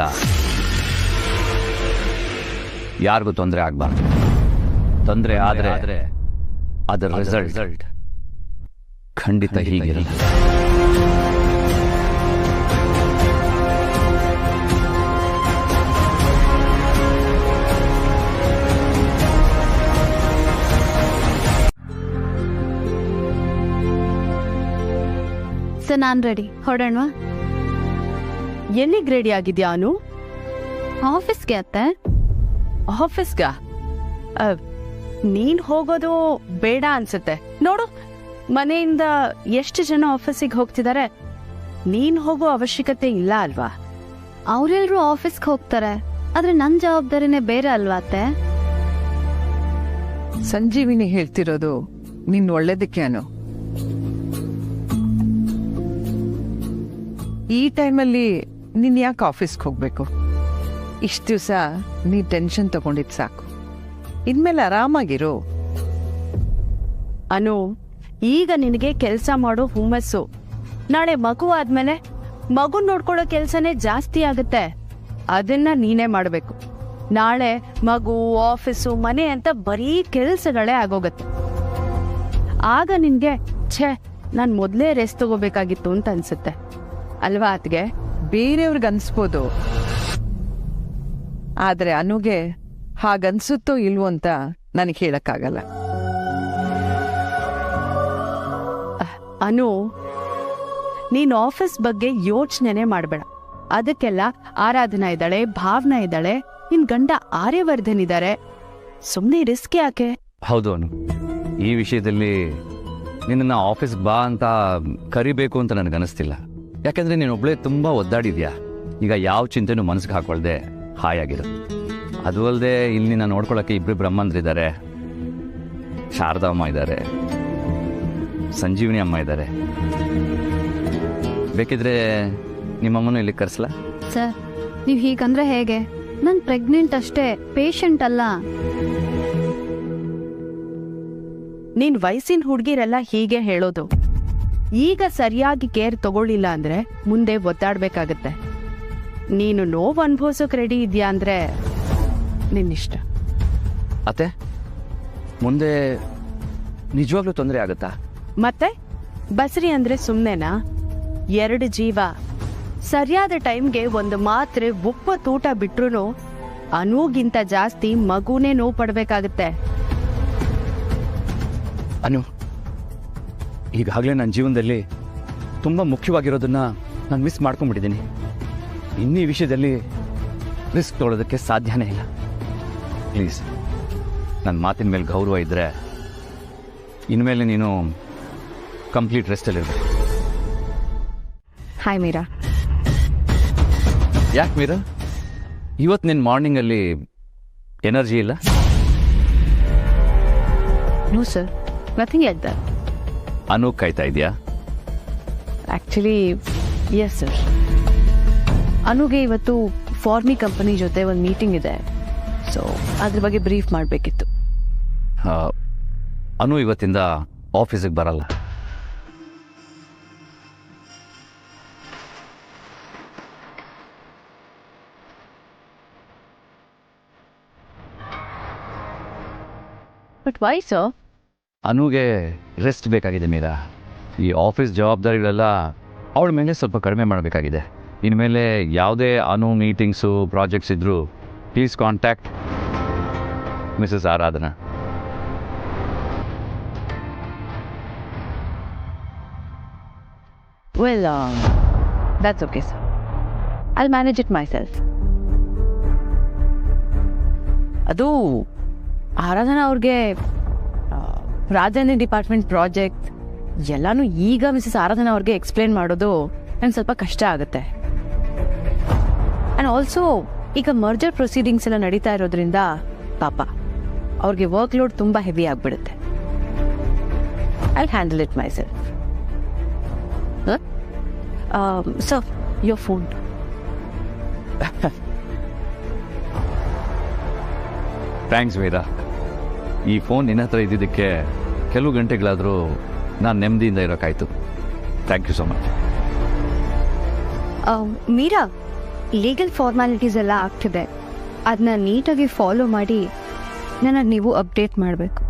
ಯಾರಿಗೂ ತೊಂದರೆ ಆಗಬಾರ್ದು. ತೊಂದರೆ ಆದರೆ ಅದರ ರಿಸಲ್ಟ್ ಖಂಡಿತ ಹೀಗಿರಲ್ಲ.
ಸರ್, ನಾನು ರೆಡಿ. ಹೊರಡೋಣವಾ?
ಎಲ್ಲಿಗೆ ರೆಡಿ ಆಗಿದ್ಯಾ ಅನು?
ಆಫೀಸ್ಗೆ ಅತ್ತೆ.
ಆಫೀಸ್ಗ? ನೀನ್ ಹೋಗೋದು ಬೇಡ ಅನ್ಸುತ್ತೆ. ನೋಡು, ಮನೆಯಿಂದ ಎಷ್ಟು ಜನ ಆಫೀಸಿಗೆ ಹೋಗ್ತಿದ್ದಾರೆ. ನೀನ್ ಹೋಗೋ ಅವಶ್ಯಕತೆ ಇಲ್ಲ ಅಲ್ವಾ?
ಅವರೆಲ್ಲರೂ ಆಫೀಸ್ಗೆ ಹೋಗ್ತಾರೆ, ಆದ್ರೆ ನನ್ನ ಜವಾಬ್ದಾರಿನೇ ಬೇರೆ ಅಲ್ವಾ ಅತ್ತೆ?
ಸಂಜೀವಿನಿ ಹೇಳ್ತಿರೋದು ನಿನ್ ಒಳ್ಳೇದಕ್ಕೆ ಅನು. ಈ ಟೈಮಲ್ಲಿ ನೀನ್ ಯಾಕೆ ಆಫೀಸ್ಗೆ ಹೋಗ್ಬೇಕು? ಇಷ್ಟು ದಿವಸ ನೀ ಟೆನ್ಷನ್ ತಗೊಂಡಿದ್ ಸಾಕು. ಇನ್ಮೇಲೆ ಆರಾಮಾಗಿರು.
ಅನು, ಈಗ ನಿನಗೆ ಕೆಲಸ ಮಾಡೋ ಹುಮ್ಮಸ್ಸು. ನಾಳೆ ಮಗು ಆದ್ಮೇಲೆ ಮಗು ನೋಡ್ಕೊಳ್ಳೋ ಕೆಲ್ಸನೇ ಜಾಸ್ತಿ ಆಗುತ್ತೆ. ಅದನ್ನ ನೀನೇ ಮಾಡ್ಬೇಕು. ನಾಳೆ ಮಗು, ಆಫೀಸು, ಮನೆ ಅಂತ ಬರೀ ಕೆಲ್ಸಗಳೇ ಆಗೋಗತ್ತೆ. ಆಗ ನಿನ್ಗೆ ನಾನ್ ಮೊದ್ಲೇ ರೆಸ್ಟ್ ತಗೋಬೇಕಾಗಿತ್ತು ಅಂತ ಅನ್ಸುತ್ತೆ ಅಲ್ವಾ ಅತ್ಗೆ?
ಬೇರೆಯವ್ರಿಗೆ ಅನ್ಸ್ಬೋದು, ಆದ್ರೆ ಅನುಗೆ ಹಾಗನ್ಸುತ್ತೋ ಇಲ್ವೋ ಅಂತ ನನಗೆ ಹೇಳಕ್ಕಾಗಲ್ಲ.
ಅನು, ನೀನ್ ಆಫೀಸ್ ಬಗ್ಗೆ ಯೋಚನೆನೇ ಮಾಡಬೇಡ. ಅದಕ್ಕೆಲ್ಲ ಆರಾಧನಾ ಇದ್ದಾಳೆ, ಭಾವನಾ ಇದ್ದಾಳೆ, ನಿನ್ ಗಂಡ ಆರ್ಯವರ್ಧನ್ ಇದ್ದಾರೆ. ಸುಮ್ಮನೆ ರಿಸ್ಕ್ ಯಾಕೆ?
ಹೌದು ಅನು, ಈ ವಿಷಯದಲ್ಲಿ ನಿನ್ನ ಆಫೀಸ್ ಬಾ ಅಂತ ಕರಿಬೇಕು ಅಂತ ನನಗನ್ನಿಸ್ತಿಲ್ಲ. ಯಾಕೆಂದ್ರೆ ನೀನೊಬ್ಳೇ ತುಂಬ ಒದ್ದಾಡಿದ್ಯಾ. ಈಗ ಯಾವ ಚಿಂತೆನೂ ಮನಸ್ಸಿಗೆ ಹಾಕೊಳ್ದೆ ಹಾಯಾಗಿರು. ಅದು ಅಲ್ಲದೆ ಇಲ್ಲಿ ನಿನ್ನ ನೋಡ್ಕೊಳ್ಳೋಕ್ಕೆ ಇಬ್ಬರು ಬ್ರಹ್ಮಂದ್ರಿದ್ದಾರೆ. ಶಾರದಾ ಅಮ್ಮ ಇದ್ದಾರೆ, ಸಂಜೀವಿನಿ ಅಮ್ಮ ಇದ್ದಾರೆ. ಬೇಕಿದ್ರೆ ನಿಮ್ಮಮ್ಮನೂ ಇಲ್ಲಿ ಕರೆಸ್ಲಾ?
ಸರ್, ನೀವು ಹೀಗಂದ್ರೆ ಹೇಗೆ? ನಾನು ಪ್ರೆಗ್ನೆಂಟ್ ಅಷ್ಟೇ, ಪೇಷಂಟ್ ಅಲ್ಲ.
ನೀನ್ ವಯಸ್ಸಿನ ಹುಡುಗಿರೆಲ್ಲ ಹೀಗೆ ಹೇಳೋದು. ಈಗ ಸರಿಯಾಗಿ ಕೇರ್ ತಗೊಳ್ಳಿಲ್ಲ ಅಂದ್ರೆ ಮುಂದೆ ಒದ್ದಾಡ್ಬೇಕಾಗತ್ತೆ. ನೀನು ನೋವು ಅನುಭವಿಸೋಕೆ ರೆಡಿ ಇದೆಯಾ ಅಂದರೆ ನಿನ್ನಿಷ್ಟ.
ಅತ್ತೆ, ಮುಂದೆ ನಿಜವಾಗ್ಲೂ ತೊಂದರೆ ಆಗುತ್ತಾ?
ಮತ್ತೆ ಬಸರಿ ಅಂದರೆ ಸುಮ್ಮನೆನಾ? 2 ಜೀವ. ಸರಿಯಾದ ಟೈಮ್ಗೆ ಒಂದು ಮಾತ್ರೆ ತೂಟ ಬಿಟ್ರು ಅನುಗಿಂತ ಜಾಸ್ತಿ ಮಗುನೇ ನೋವು ಪಡ್ಬೇಕಾಗತ್ತೆ.
ಅನು, ಈಗಾಗಲೇ ನನ್ನ ಜೀವನದಲ್ಲಿ ತುಂಬ ಮುಖ್ಯವಾಗಿರೋದನ್ನ ನಾನು ಮಿಸ್ ಮಾಡ್ಕೊಂಡ್ಬಿಟ್ಟಿದ್ದೀನಿ. ಇನ್ನೀ ವಿಷಯದಲ್ಲಿ ರಿಸ್ಕ್ ತೊಗೊಳೋದಕ್ಕೆ ಸಾಧ್ಯನೇ ಇಲ್ಲ. ಪ್ಲೀಸ್, ನನ್ನ ಮಾತಿನ ಮೇಲೆ ಗೌರವ ಇದ್ದರೆ ಇನ್ಮೇಲೆ ನೀನು ಕಂಪ್ಲೀಟ್ ರೆಸ್ಟಲ್ಲಿರ್ಬೇಕು.
ಹಾಯ್ ಮೀರಾ.
ಯಾಕೆ ಮೀರಾ, ಇವತ್ತು ನಿನ್ನ ಮಾರ್ನಿಂಗಲ್ಲಿ ಎನರ್ಜಿ ಇಲ್ಲ?
No sir, nothing like that.
Anu ಕಾಯ್ತಾ ಇದೆಯಾ?
Actually yes sir. ಅನುಗೆ ಇವತ್ತು ಫಾರ್ಮಿ ಕಂಪನಿ ಜೊತೆ ಒಂದು ಮೀಟಿಂಗ್ ಇದೆ, ಸೊ ಅದ್ರ ಬಗ್ಗೆ ಬ್ರೀಫ್ ಮಾಡಬೇಕಿತ್ತು.
ಅನು ಇವತ್ತಿಂದ ಆಫೀಸಿಗೆ ಬರಲ್ಲ.
But why sir?
ಅನುಗೆ ರೆಸ್ಟ್ ಬೇಕಾಗಿದೆ ಮೀರಾ. ಈ ಆಫೀಸ್ ಜವಾಬ್ದಾರಿಗಳೆಲ್ಲ ಅವಳ ಮೇಲೆ ಸ್ವಲ್ಪ ಕಡಿಮೆ ಮಾಡಬೇಕಾಗಿದೆ. ಇನ್ಮೇಲೆ ಯಾವುದೇ ಅನು ಮೀಟಿಂಗ್ಸು ಪ್ರಾಜೆಕ್ಟ್ಸ್ ಇದ್ದರೂ please contact Mrs Aradhana.
Well, that's okay sir. I manage it my self. ಅದು ಆರಾಧನಾ ಅವ್ರಿಗೆ ರಾಜಧಾನಿ ಡಿಪಾರ್ಟ್ಮೆಂಟ್ ಪ್ರಾಜೆಕ್ಟ್ ಎಲ್ಲನೂ ಈಗ ಮಿಸಸ್ ಆರಾಧನಾ ಅವ್ರಿಗೆ ಎಕ್ಸ್ಪ್ಲೇನ್ ಮಾಡೋದು ನಂಗೆ ಸ್ವಲ್ಪ ಕಷ್ಟ ಆಗುತ್ತೆ. ಆ್ಯಂಡ್ ಆಲ್ಸೋ ಈಗ ಮರ್ಜರ್ ಪ್ರೊಸೀಡಿಂಗ್ಸ್ ಎಲ್ಲ ನಡೀತಾ ಇರೋದ್ರಿಂದ ಪಾಪ ಅವ್ರಿಗೆ ವರ್ಕ್ ಲೋಡ್ ತುಂಬ ಹೆವಿ ಆಗಿಬಿಡುತ್ತೆ. I handle it myself. Sir, your phone.
Thanks Meera. ಈ ಫೋನ್ ನಿನ್ನ ಹತ್ರ ಇದ್ದಿದ್ದಕ್ಕೆ ಕೆಲವು ಗಂಟೆಗಳಾದರೂ ನಾನು ನೆಮ್ಮದಿಯಿಂದ ಇರೋಕ್ಕಾಯ್ತು. Thank you so much.
Meera, legal formalities ಎಲ್ಲ ಆಗ್ತಿದೆ, ಅದನ್ನ ನೀಟಾಗಿ ಫಾಲೋ ಮಾಡಿ ನನಗೆ ನೀವು ಅಪ್ಡೇಟ್ ಮಾಡಬೇಕು.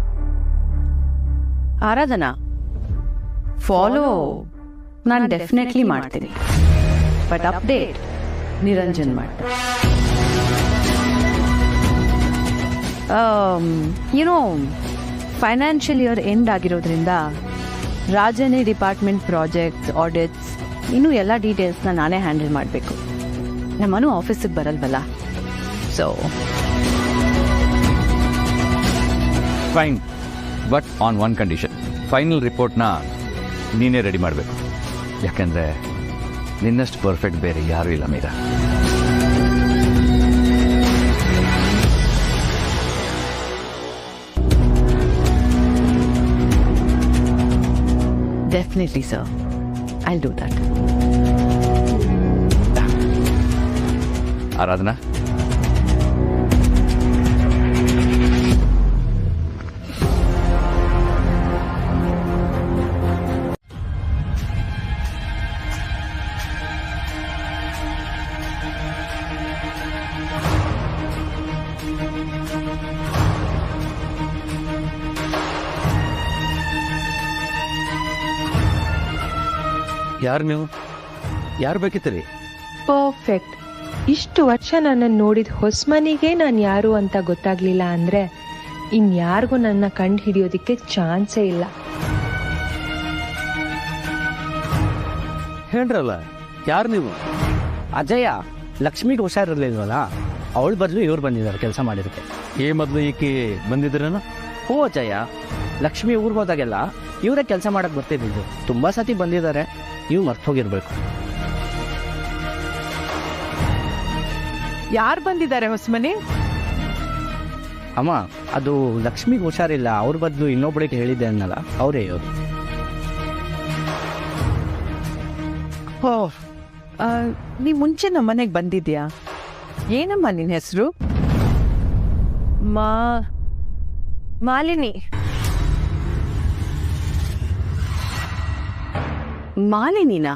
ಆರಾಧನಾ, ಫಾಲೋ ನಾನು ಡೆಫಿನೆಟ್ಲಿ ಮಾಡ್ತೀನಿ, ಬಟ್ ಅಪ್ಡೇಟ್ ನಿರಂಜನ್ ಮಾಡ್ತೀನಿ. ಯುನೋ, ಫೈನಾನ್ಷಿಯಲ್ ಇಯರ್ ಎಂಡ್ ಆಗಿರೋದ್ರಿಂದ ರಾಜಧಾನಿ ಡಿಪಾರ್ಟ್ಮೆಂಟ್ ಪ್ರಾಜೆಕ್ಟ್ಸ್, ಆಡಿಟ್ಸ್, ಇನ್ನೂ ಎಲ್ಲ ಡೀಟೇಲ್ಸ್ನ ನಾನೇ ಹ್ಯಾಂಡಲ್ ಮಾಡಬೇಕು. ನಮ್ಮನು ಆಫೀಸಿಗೆ ಬರಲ್ವಲ್ಲ, so
fine. But on one condition, final ರಿಪೋರ್ಟ್ನ ನೀನೇ ರೆಡಿ ಮಾಡಬೇಕು. ಯಾಕೆಂದರೆ ನಿನ್ನಷ್ಟು ಪರ್ಫೆಕ್ಟ್ ಬೇರೆ ಯಾರೂ ಇಲ್ಲ Meera.
Definitely sir, I do that.
Aradhana,
ಯಾರು ನೀವು? ಯಾರು ಬೇಕಿತ್ತರಿ?
ಪರ್ಫೆಕ್ಟ್. ಇಷ್ಟು ವರ್ಷ ನನ್ನನ್ನು ನೋಡಿದ ಹೊಸಮನಿಗೆ ನಾನು ಯಾರು ಅಂತ ಗೊತ್ತಾಗ್ಲಿಲ್ಲ ಅಂದರೆ ಇನ್ಯಾರಿಗೂ ನನ್ನ ಕಂಡು ಹಿಡಿಯೋದಕ್ಕೆ ಚಾನ್ಸೇ ಇಲ್ಲ.
ಹೇಳ್ರಲ್ಲ, ಯಾರು ನೀವು? ಅಜಯ, ಲಕ್ಷ್ಮಿಗೆ ಹುಷಾರಿರ್ಲಿಲ್ವಲ್ಲ, ಅವಳ ಬದಲು ಇವ್ರು ಬಂದಿದ್ದಾರೆ ಕೆಲಸ ಮಾಡಿದಕ್ಕೆ.
ಏ ಮೊದಲು ಈಕೆ ಬಂದಿದ್ರೇನ?
ಓ ಅಜಯ, ಲಕ್ಷ್ಮಿ ಊರಿಗೆ ಹೋದಾಗೆಲ್ಲ ಇವರೇ ಕೆಲಸ ಮಾಡಕ್ಕೆ ಬರ್ತಿದ್ದು. ತುಂಬ ಸತಿ ಬಂದಿದ್ದಾರೆ, ನೀವು ಮರ್ತೋಗಿರ್ಬೇಕು.
ಯಾರು ಬಂದಿದ್ದಾರೆ ಹೊಸಮನೆ?
ಅಮ್ಮ, ಅದು ಲಕ್ಷ್ಮಿಗೆ ಹುಷಾರಿಲ್ಲ, ಅವ್ರ ಬದಲು ಇನ್ನೊಬ್ಬಳಿಗೆ ಹೇಳಿದ್ದೆ ಅನ್ನಲ್ಲ, ಅವರೇ ಇವರು.
ಓ, ನೀ ಮುಂಚೆ ನಮ್ಮ ಮನೆಗೆ ಬಂದಿದ್ಯಾ? ಏನಮ್ಮ ನಿನ್ನ ಹೆಸರು?
ಮಾಲಿನಿ. ಮಾಲಿನಿನಾ?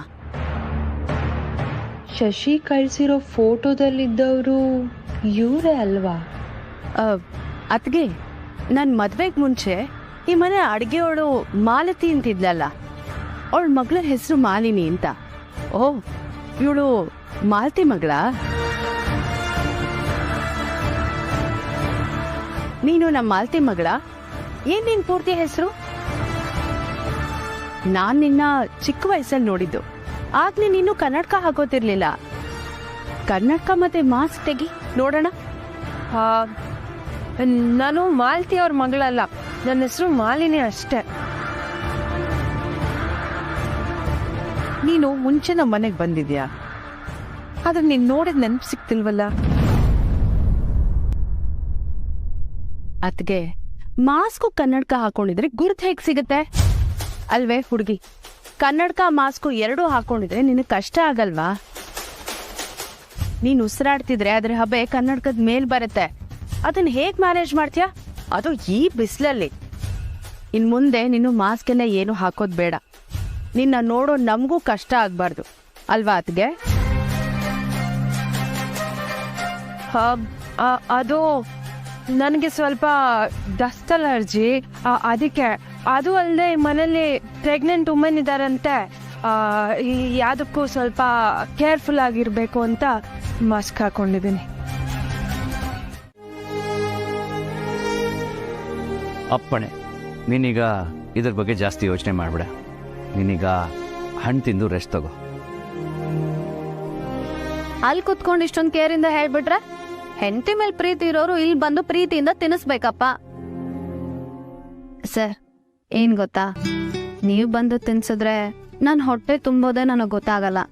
ಶಶಿ ಕಳ್ಸಿರೋ ಫೋಟೋದಲ್ಲಿದ್ದವರು ಇವರೇ ಅಲ್ವಾ?
ಅತ್ಗೆ ನನ್ನ ಮದ್ವೆಗೆ ಮುಂಚೆ ಈ ಮನೆ ಅಡುಗೆಯವಳು ಮಾಲತಿ ಅಂತಿದ್ಲಲ್ಲ, ಅವಳ ಮಗಳ ಹೆಸರು ಮಾಲಿನಿ ಅಂತ. ಓ, ಇವಳು ಮಾಲತಿ ಮಗಳ? ನೀನು ನಮ್ಮ ಮಾಲತಿ ಮಗಳ? ಏನ್ ನಿನ್ ಪೂರ್ತಿ ಹೆಸರು? ನಾನ್ ನಿನ್ನ ಚಿಕ್ಕ ವಯಸ್ಸಲ್ಲಿ ನೋಡಿದ್ದು. ಆಗ ನೀನ್ ಇನ್ನೂ ಕನ್ನಡಕ ಹಾಕೋತಿರ್ಲಿಲ್ಲ. ಕನ್ನಡಕ ಮತ್ತೆ ಮಾಸ್ಕ್ ತೆಗಿ ನೋಡೋಣ.
ನಾನು ಮಾಲತಿ ಅವ್ರ ಮಗಳಲ್ಲ, ನನ್ನ ಹೆಸರು ಮಾಲಿನಿ ಅಷ್ಟೇ.
ನೀನು ಮುಂಚೆ ನಮ್ಮ ಮನೆಗೆ ಬಂದಿದ್ಯಾ? ಆದ್ರೆ ನೀನ್ ನೋಡಿದ್ ನೆನಪು ಸಿಕ್ತಿಲ್ವಲ್ಲ.
ಅತ್ಗೆ, ಮಾಸ್ಕು ಕನ್ನಡಕ ಹಾಕೊಂಡಿದ್ರೆ ಗುರ್ತು ಹೇಗ್ ಸಿಗುತ್ತೆ ಅಲ್ವೇ ಹುಡುಗಿ? ಕನ್ನಡಕ ಮಾಸ್ಕು ಎರಡೂ ಹಾಕೊಂಡಿದ್ರೆ ನಿನಗೆ ಕಷ್ಟ ಆಗಲ್ವಾ? ನೀನು ಉಸಿರಾಡ್ತಿದ್ರೆ ಅದ್ರ ಹಬೆ ಕನ್ನಡಕದ ಮೇಲ್ ಬರುತ್ತೆ. ಅದನ್ನ ಹೇಗ್ ಮ್ಯಾನೇಜ್ ಮಾಡ್ತೀಯಾ? ಅದು ಈ ಬಿಸಿಲಲ್ಲಿ. ಇನ್ ಮುಂದೆ ನೀನು ಮಾಸ್ಕ್ ಎಲ್ಲ ಏನು ಹಾಕೋದ್ ಬೇಡ. ನಿನ್ನ ನೋಡೋ ನಮಗೂ ಕಷ್ಟ ಆಗ್ಬಾರ್ದು ಅಲ್ವಾ ಅತ್ಗೆ?
ಅದು ನನಗೆ ಸ್ವಲ್ಪ ಡಸ್ಟ್ ಅಲರ್ಜಿ, ಅದಕ್ಕೆ. ಅದು ಅಲ್ಲದೆ ಮನೇಲಿ ಪ್ರೆಗ್ನೆಂಟ್ ವುಮೆನ್ ಇದ್ದಾರಂತೆ, ಯಾವುದಕ್ಕೂ ಸ್ವಲ್ಪ ಕೇರ್ಫುಲ್ ಆಗಿರಬೇಕು ಅಂತ ಮಾಸ್ಕ್ ಹಾಕೊಂಡಿದ್ದೀನಿ.
ಅಪ್ಪಣೆ, ನೀನೀಗ ಇದ್ರ ಬಗ್ಗೆ ಜಾಸ್ತಿ ಯೋಚನೆ ಮಾಡಬೇಡ. ನೀನೀಗ ಹಣ್ಣು ತಿಂದು ರೆಸ್ಟ್ ತಗೋ.
ಅಲ್ಲಿ ಕುತ್ಕೊಂಡು ಇಷ್ಟೊಂದು ಕೇರಿಂದ ಹೇಳ್ಬಿಟ್ರೆ ಹೆಂಡತಿ ಮೇಲೆ ಪ್ರೀತಿ ಇರೋರು ಇಲ್ಲಿ ಬಂದು ಪ್ರೀತಿಯಿಂದ ತಿನ್ನಿಸ್ಬೇಕಪ್ಪ. ಸರ್, ಏನ್ ಗೊತ್ತಾ, ನೀವು ಬಂದು ತಿನ್ಸಿದ್ರೆ ನನ್ನ ಹೊಟ್ಟೆ ತುಂಬೋದೇ ನನಗೆ ಗೊತ್ತಾಗಲ್ಲ.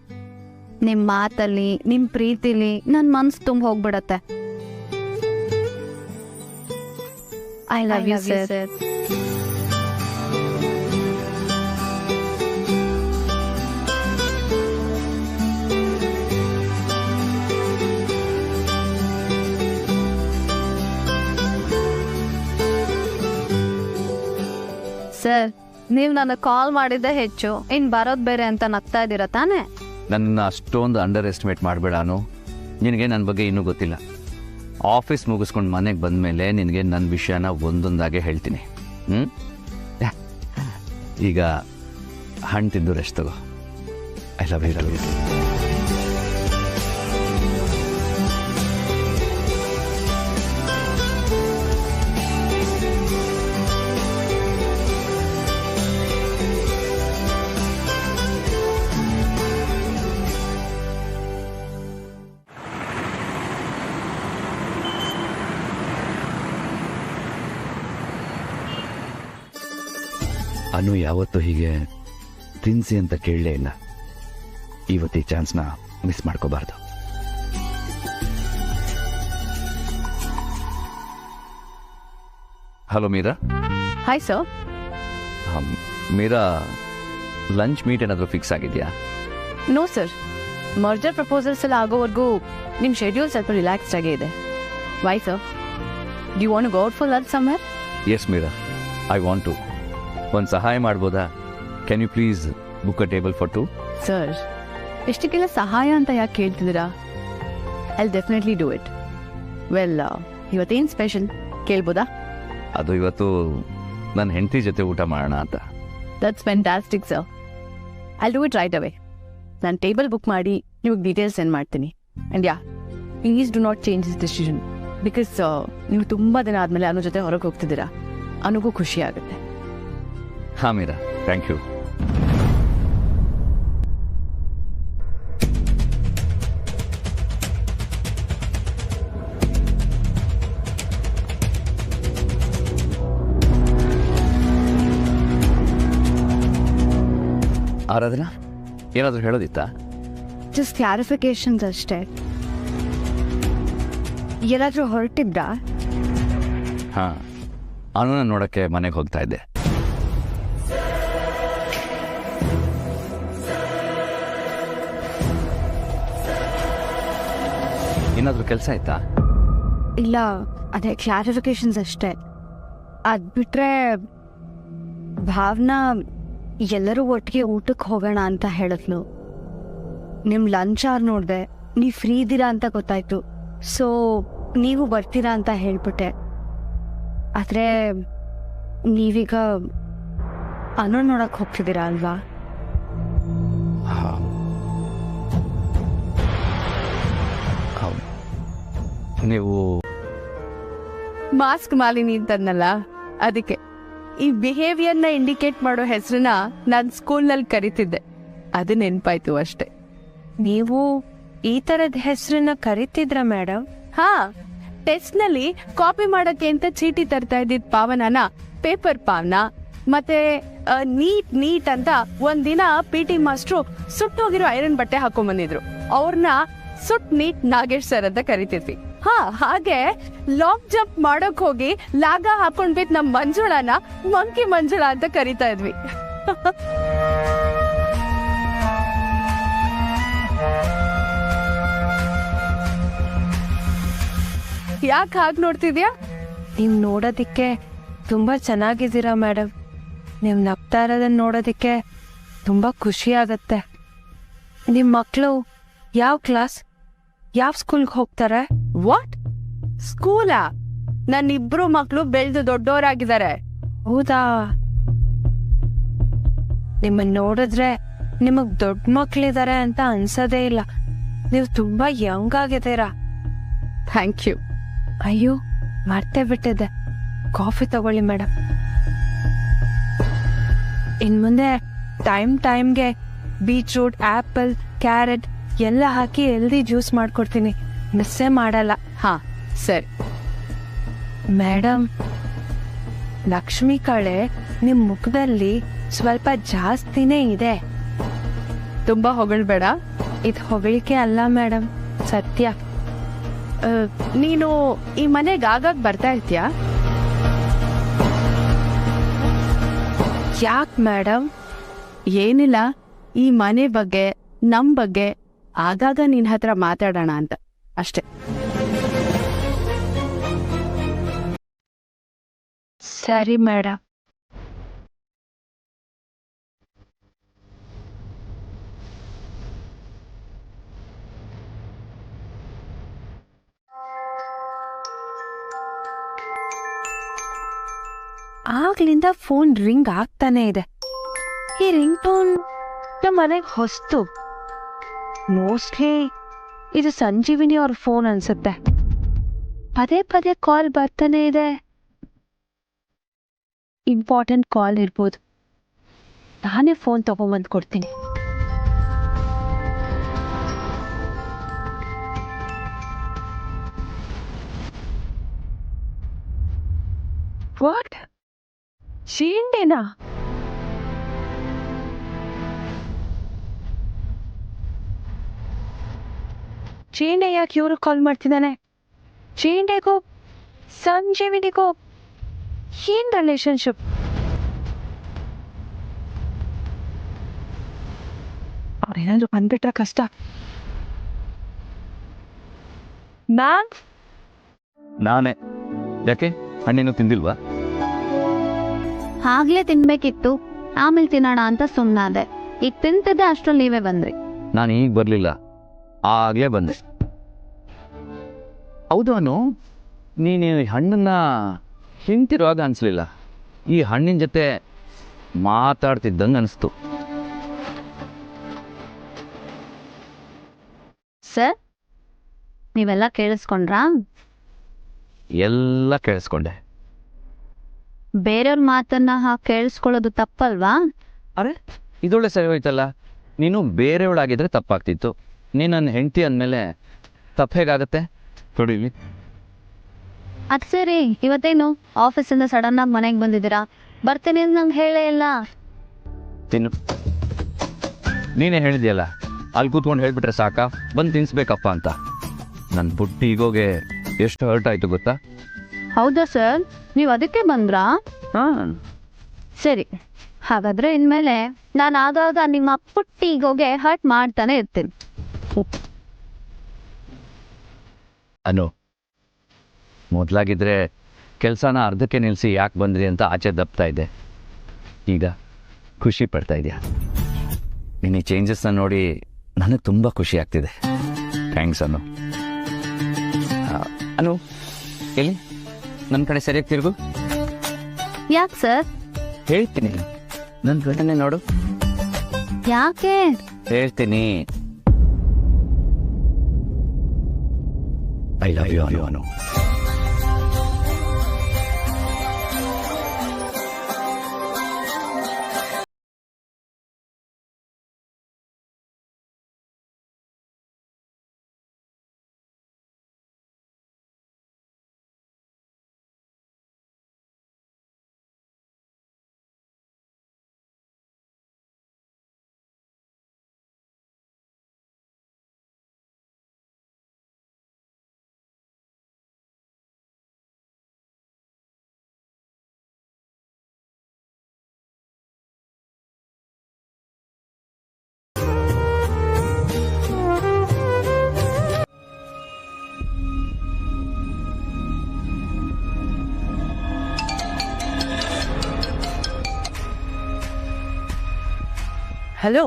ನಿಮ್ ಮಾತಲ್ಲಿ, ನಿಮ್ ಪ್ರೀತಿಲಿ ನನ್ನ ಮನ್ಸು ತುಂಬ ಹೋಗ್ಬಿಡತ್ತೆ. I love you sir. Sir, ನೀವು ನನಗೆ ಕಾಲ್ ಮಾಡಿದ್ದೆ ಹೆಚ್ಚು, ಇನ್ ಬರೋದ್ ಬೇರೆ ಅಂತ ನಗ್ತಾ ಇದ್ದೀರಾ ತಾನೇ?
ನನ್ನನ್ನು ಅಷ್ಟೊಂದು ಅಂಡರ್ ಎಸ್ಟಿಮೇಟ್ ಮಾಡಬೇಡಾನು. ನಿನಗೆ ನನ್ನ ಬಗ್ಗೆ ಇನ್ನೂ ಗೊತ್ತಿಲ್ಲ. ಆಫೀಸ್ ಮುಗಿಸ್ಕೊಂಡು ಮನೆಗೆ ಬಂದಮೇಲೆ ನಿನಗೆ ನನ್ನ ವಿಷಯನ ಒಂದೊಂದಾಗೆ ಹೇಳ್ತೀನಿ. ಈಗ ಹಣ್ಣು ತಿಂದು ರೆಸ್ಟ್ ತಗೋ. I love you. ಅನು ಯಾವತ್ತೂ ಹೀಗೆ ತಿನ್ಸಿ ಅಂತ ಕೇಳಲೇ ಇಲ್ಲ. ಇವತ್ತು ಈ ಚಾನ್ಸ್ನ ಮಿಸ್ ಮಾಡ್ಕೋಬಾರ್ದು. Hello Meera.
Hi sir.
Meera, lunch meet ಏನಾದರೂ ಫಿಕ್ಸ್ ಆಗಿದೆಯಾ?
ನೋ ಸರ್, ಮರ್ಜರ್ ಪ್ರಪೋಸಲ್ಸ್ ಎಲ್ಲ ಆಗೋವರೆಗೂ ನಿಮ್ಮ ಶೆಡ್ಯೂಲ್ ಸ್ವಲ್ಪ ರಿಲ್ಯಾಕ್ಸ್ಡ್ ಆಗೇ ಇದೆ. Why sir? Do you want to go out for lunch somewhere?
Yes Meera, I want to. ಒಂದು ಸಹಾಯ ಮಾಡ್ಬೋದಾ? Can you please book a table for 2?
Sir, ಎಷ್ಟಕ್ಕೆಲ್ಲ ಸಹಾಯ ಅಂತ ಯಾಕೆ ಕೇಳ್ತಿದ್ದೀರಾ? I definitely do it. Well, ಇವತ್ತೇನು ಸ್ಪೆಷಲ್ ಕೇಳ್ಬೋದಾ?
ಅದು ಇವತ್ತು ನನ್ನ ಹೆಂಡತಿ ಜೊತೆ ಊಟ ಮಾಡೋಣ ಅಂತ.
That's fantastic sir. I do it right ಅವೇ. ನಾನು ಟೇಬಲ್ ಬುಕ್ ಮಾಡಿ ನಿಮಗೆ ಡೀಟೇಲ್ಸ್ ಸೆಂಡ್ ಮಾಡ್ತೀನಿ. And yeah, please do not change this decision, because ನೀವು ತುಂಬ ದಿನ ಆದಮೇಲೆ ಅನು ಜೊತೆ ಹೊರಗೆ ಹೋಗ್ತಿದ್ದೀರಾ. ಅನುಗೂ ಖುಷಿ ಆಗುತ್ತೆ.
ಹಾಂ ಮೀರಾ, ಥ್ಯಾಂಕ್ ಯು. ಆರಾಧನಾ, ಏನಾದರೂ ಹೇಳೋದಿತ್ತಾ?
ಜಸ್ಟ್ ಕ್ಲಾರಿಫಿಕೇಶನ್ಸ್ ಅಷ್ಟೇ. ಎಲ್ಲಾದರೂ ಹೊರಟಿದ್ರಾ?
ಹಾಂ, ಅನುನ ನೋಡೋಕ್ಕೆ ಮನೆಗೆ ಹೋಗ್ತಾ ಇದ್ದೆ. ಏನಾದರೂ ಕೆಲಸ ಆಯ್ತಾ?
ಇಲ್ಲ, ಅದೇ ಕ್ಲಾರಿಫಿಕೇಶನ್ಸ್ ಅಷ್ಟೇ. ಅದು ಬಿಟ್ರೆ ಭಾವನಾ ಎಲ್ಲರೂ ಒಟ್ಟಿಗೆ ಊಟಕ್ಕೆ ಹೋಗೋಣ ಅಂತ ಹೇಳಿದ್ಲು. ನಿಮ್ಮ ಲಂಚ್ ಅವರ್ ನೋಡಿದೆ, ನೀವು ಫ್ರೀ ಇದ್ದೀರಾ ಅಂತ ಗೊತ್ತಾಯ್ತು. ಸೊ ನೀವು ಬರ್ತೀರಾ ಅಂತ ಹೇಳ್ಬಿಟ್ಟೆ. ಆದರೆ ನೀವೀಗ ಅನು ನೋಡಕ್ಕೆ ಹೋಗ್ತಿದ್ದೀರಾ ಅಲ್ವಾ?
ನೀವು
ಮಾಸ್ಕ್ ಮಾಲಿನಿ ಅಂತಂದಲ್ಲ, ಅದಕ್ಕೆ ಈ ಬಿಹೇವಿಯರ್ನ ಇಂಡಿಕೇಟ್ ಮಾಡೋ ಹೆಸರನ್ನ ನಾನು ಸ್ಕೂಲ್ನಲ್ಲಿ ಕರಿತಿದ್ದೆ. ಅದು ನೆನಪಾಯ್ತು ಅಷ್ಟೆ.
ನೀವು ಈ ಥರದ ಹೆಸರನ್ನ ಕರಿತಿದ್ರ ಮೇಡಮ್?
ಹಾ, ಟೆಸ್ಟ್ನಲ್ಲಿ ಕಾಪಿ ಮಾಡಕ್ಕೆ ಅಂತ ಚೀಟಿ ತರ್ತಾ ಇದ್ದಿದ್ ಪಾವನನ ಪೇಪರ್ ಪಾವನ, ಮತ್ತೆ ನೀಟ್ ಅಂತ ಒಂದಿನ PT ಮಾಸ್ಟ್ರು ಸುಟ್ಟೋಗಿರೋ ಐರನ್ ಬಟ್ಟೆ ಹಾಕೊಂಡ್ಬಂದಿದ್ರು. ಅವ್ರನ್ನ ಸುಟ್ ನೀಟ್ ನಾಗೇಶ್ ಸರ್ ಅಂತ ಕರಿತಿದ್ವಿ. ಹಾ, ಹಾಗೆ ಲಾಂಗ್ ಜಂಪ್ ಮಾಡೋಕ್ ಹೋಗಿ ಲಾಗ ಹಾಕೊಂಡ್ಬಿತ್ ನಮ್ ಮಂಜುಳನ ಮಂಕಿ ಮಂಜುಳ ಅಂತ ಕರಿತಾ ಇದ್ವಿ. ಯಾಕೆ ಹಾಗೆ ನೋಡ್ತಿದ್ಯಾ?
ನೀವು ನೋಡೋದಿಕ್ಕೆ ತುಂಬ ಚೆನ್ನಾಗಿದ್ದೀರಾ ಮೇಡಮ್. ನೀವು ನಗ್ತಾ ಇರೋದನ್ನ ನೋಡೋದಿಕ್ಕೆ ತುಂಬ ಖುಷಿ ಆಗತ್ತೆ. ನಿಮ್ಮ ಮಕ್ಕಳು ಯಾವ ಕ್ಲಾಸ್, ಯಾವ ಸ್ಕೂಲ್ಗೆ ಹೋಗ್ತಾರೆ?
ವಾಟ್? ಸ್ಕೂಲಾ? ನನ್ನಿಬ್ರು ಮಕ್ಕಳು ಬೆಳೆದು ದೊಡ್ಡವರಾಗಿದ್ದಾರೆ.
ಹೌದಾ? ನಿಮ್ಮನ್ನ ನೋಡಿದ್ರೆ ನಿಮಗ್ ದೊಡ್ಡ ಮಕ್ಳಿದಾರೆ ಅಂತ ಅನ್ಸೋದೇ ಇಲ್ಲ. ನೀವು ತುಂಬಾ ಯಂಗ್ ಆಗಿದ್ದೀರಾ.
Thank you.
ಅಯ್ಯೋ, ಮರ್ತೇ ಬಿಟ್ಟಿದ್ದೆ. ಕಾಫಿ ತಗೊಳ್ಳಿ ಮೇಡಮ್. ಇನ್ ಮುಂದೆ ಟೈಮ್ಗೆ ಬೀಟ್ರೂಟ್, ಆಪಲ್, ಕ್ಯಾರೆಟ್ ಎಲ್ಲ ಹಾಕಿ ಹೆಲ್ದಿ ಜ್ಯೂಸ್ ಮಾಡ್ಕೊಡ್ತೀನಿ. ಮಿಸ್ಸೇ ಮಾಡಲ್ಲ.
ಹಾ, ಸರಿ.
ಮೇಡಮ್, ಲಕ್ಷ್ಮಿ ಕಳೆ ನಿಮ್ ಮುಖದಲ್ಲಿ ಸ್ವಲ್ಪ ಜಾಸ್ತಿನೇ ಇದೆ.
ತುಂಬಾ ಹೊಗಳ್ಬೇಡ.
ಇದು ಹೊಗಳಿಕೆ ಅಲ್ಲ ಮೇಡಮ್, ಸತ್ಯ.
ನೀನು ಈ ಮನೆಗೆ ಆಗಾಗ ಬರ್ತಾ ಇರ್ತೀಯಾ?
ಯಾಕೆ ಮೇಡಮ್?
ಏನಿಲ್ಲ, ಈ ಮನೆ ಬಗ್ಗೆ, ನಮ್ ಬಗ್ಗೆ ಆಗಾಗ ನಿನ್ ಹತ್ರ ಮಾತಾಡೋಣ ಅಂತ ಅಷ್ಟೇ.
ಸರಿ ಮೇಡಮ್. ಆಗ್ಲಿಂದ ಫೋನ್ ರಿಂಗ್ ಆಗ್ತಾನೆ ಇದೆ. ಈ ರಿಂಗ್ ಟೋನ್ ನಮ್ಮ ಮನೆಗೆ ಹೊಸ್ತು. ಮೋಸ್ಟ್ಲಿ ಇದು ಸಂಜೀವಿನಿ ಅವ್ರ ಫೋನ್ ಅನ್ಸುತ್ತೆ. ಪದೇ ಪದೇ ಕಾಲ್ ಬರ್ತಾನೆ ಇದೆ. ಇಂಪಾರ್ಟೆಂಟ್ ಕಾಲ್ ಇರ್ಬೋದು. ನಾನೇ ಫೋನ್ ತಗೊಂಬಂದು ಕೊಡ್ತೀನಿ. ವಾಟ್? ಚೀಂಡೆನಾ? ಚೀಂಡೆ ಯಾಕೆ ಇವರು ಕಾಲ್ ಮಾಡ್ತಿದ್ದಾನೆ? ಚೀಂಡೆಗೂ ಸಂಜೀವಿನಿಗೂ ಏನ್ ರಿಲೇಶನ್ಶಿಪ್? ಅವ್ರೇನಾದ್ರು ಬಂದ್ಬಿಟ್ರೆ ಕಷ್ಟ. ಮ್ಯಾಮ್,
ನಾನೇ. ಯಾಕೆ, ಹಣ್ಣೇನು ತಿಂದಿಲ್ವಾ?
ಆಗ್ಲೇ ತಿನ್ಬೇಕಿತ್ತು, ಆಮೇಲೆ ತಿನ್ನೋಣ ಅಂತ ಸುಮ್ಮನಾದೆ. ಈಗ ತಿಂತಿದ್ದೆ ಅಷ್ಟ್ರಲ್ಲಿ ನೀವೇ ಬಂದ್ರಿ.
ನಾನು ಈಗ ಬರಲಿಲ್ಲ, ಆಗಲೇ ಬಂದೆ. ಹೌದು ಅನು, ನೀನು ಈ ಹಣ್ಣನ್ನ ತಿಂತಿರುವಾಗ ಅನಿಸ್ಲಿಲ್ಲ. ಈ ಹಣ್ಣಿನ ಜೊತೆ ಮಾತಾಡ್ತಿದ್ದಂಗೆ ಅನಿಸ್ತು.
ಸರ್, ನೀವೆಲ್ಲ ಕೇಳಿಸ್ಕೊಂಡ್ರಾ?
ಎಲ್ಲ ಕೇಳಿಸ್ಕೊಂಡೆ.
ಬೇರೆಯವ್ರ ಮಾತನ್ನ ಕೇಳಿಸ್ಕೊಳ್ಳೋದು ತಪ್ಪಲ್ವಾ?
ಅರೆ, ಇದೊಳ್ಳೆ ಸರಿ ಹೋಯ್ತಲ್ಲ. ನೀನು ಬೇರೆಯವಳಾಗಿದ್ರೆ ತಪ್ಪಾಗ್ತಿತ್ತು. ನೀನು ನನ್ನ ಹೆಂಡತಿ ಅಂದಮೇಲೆ ತಪ್ಪು ಹೇಗಾಗತ್ತೆ? ತೊಡಿಲಿ.
ಅದು ಸರಿ, ಇವತ್ತೇನು ಆಫೀಸಿಂದ ಸಡನ್ನಾಗಿ ಮನೆಗೆ ಬಂದಿದ್ದೀರಾ? ಬರ್ತೀನಿ ಅಂತ ನಂಗೆ ಹೇಳೇ ಇಲ್ಲ.
ತಿನ್ನು. ನೀನೇ ಹೇಳಿದ್ಯಲ್ಲ, ಅಲ್ಲಿ ಕೂತ್ಕೊಂಡು ಹೇಳ್ಬಿಟ್ರೆ ಸಾಕ, ಬಂದು ತಿನ್ಸ್ಬೇಕಪ್ಪ ಅಂತ. ನನ್ನ ಪುಟ್ಟಿ ಈಗೋಗೆ ಎಷ್ಟು ಹರ್ಟ್ ಆಯಿತು ಗೊತ್ತಾ?
ಹೌದಾ ಸರ್, ನೀವು ಅದಕ್ಕೆ ಬಂದ್ರಾ?
ಹಾಂ.
ಸರಿ, ಹಾಗಾದ್ರೆ ಇನ್ಮೇಲೆ ನಾನು ಆಗಾಗ ನಿಮ್ಮ ಪುಟ್ಟಿ ಈಗೋಗೆ ಹರ್ಟ್ ಮಾಡ್ತಾನೆ ಇರ್ತೀನಿ.
ಅನು, ಮೊದಲಾಗಿದ್ದರೆ ಕೆಲಸನ ಅರ್ಧಕ್ಕೆ ನಿಲ್ಲಿಸಿ ಯಾಕೆ ಬಂದ್ರಿ ಅಂತ ಆಚೆ ದಬ್ತಾ ಇದ್ದೆ. ಈಗ ಖುಷಿ ಪಡ್ತಾ ಇದೆಯಾ? ನಿನ್ನ ಚೇಂಜಸ್ನ ನೋಡಿ ನನಗೆ ತುಂಬ ಖುಷಿ ಆಗ್ತಿದೆ. ಥ್ಯಾಂಕ್ಸ್ ಅನು. ಅನು ಎಲ್ಲಿ ನನ್ನ ಕಡೆ ಸರಿಯಾಗಿ ತಿರುಗು.
ಯಾಕೆ ಸರ್?
ಹೇಳ್ತೀನಿ, ನನ್ನ ಕಡೆನೇ ನೋಡು.
ಯಾಕೆ?
ಹೇಳ್ತೀನಿ. I love you Anu. Anu
hello,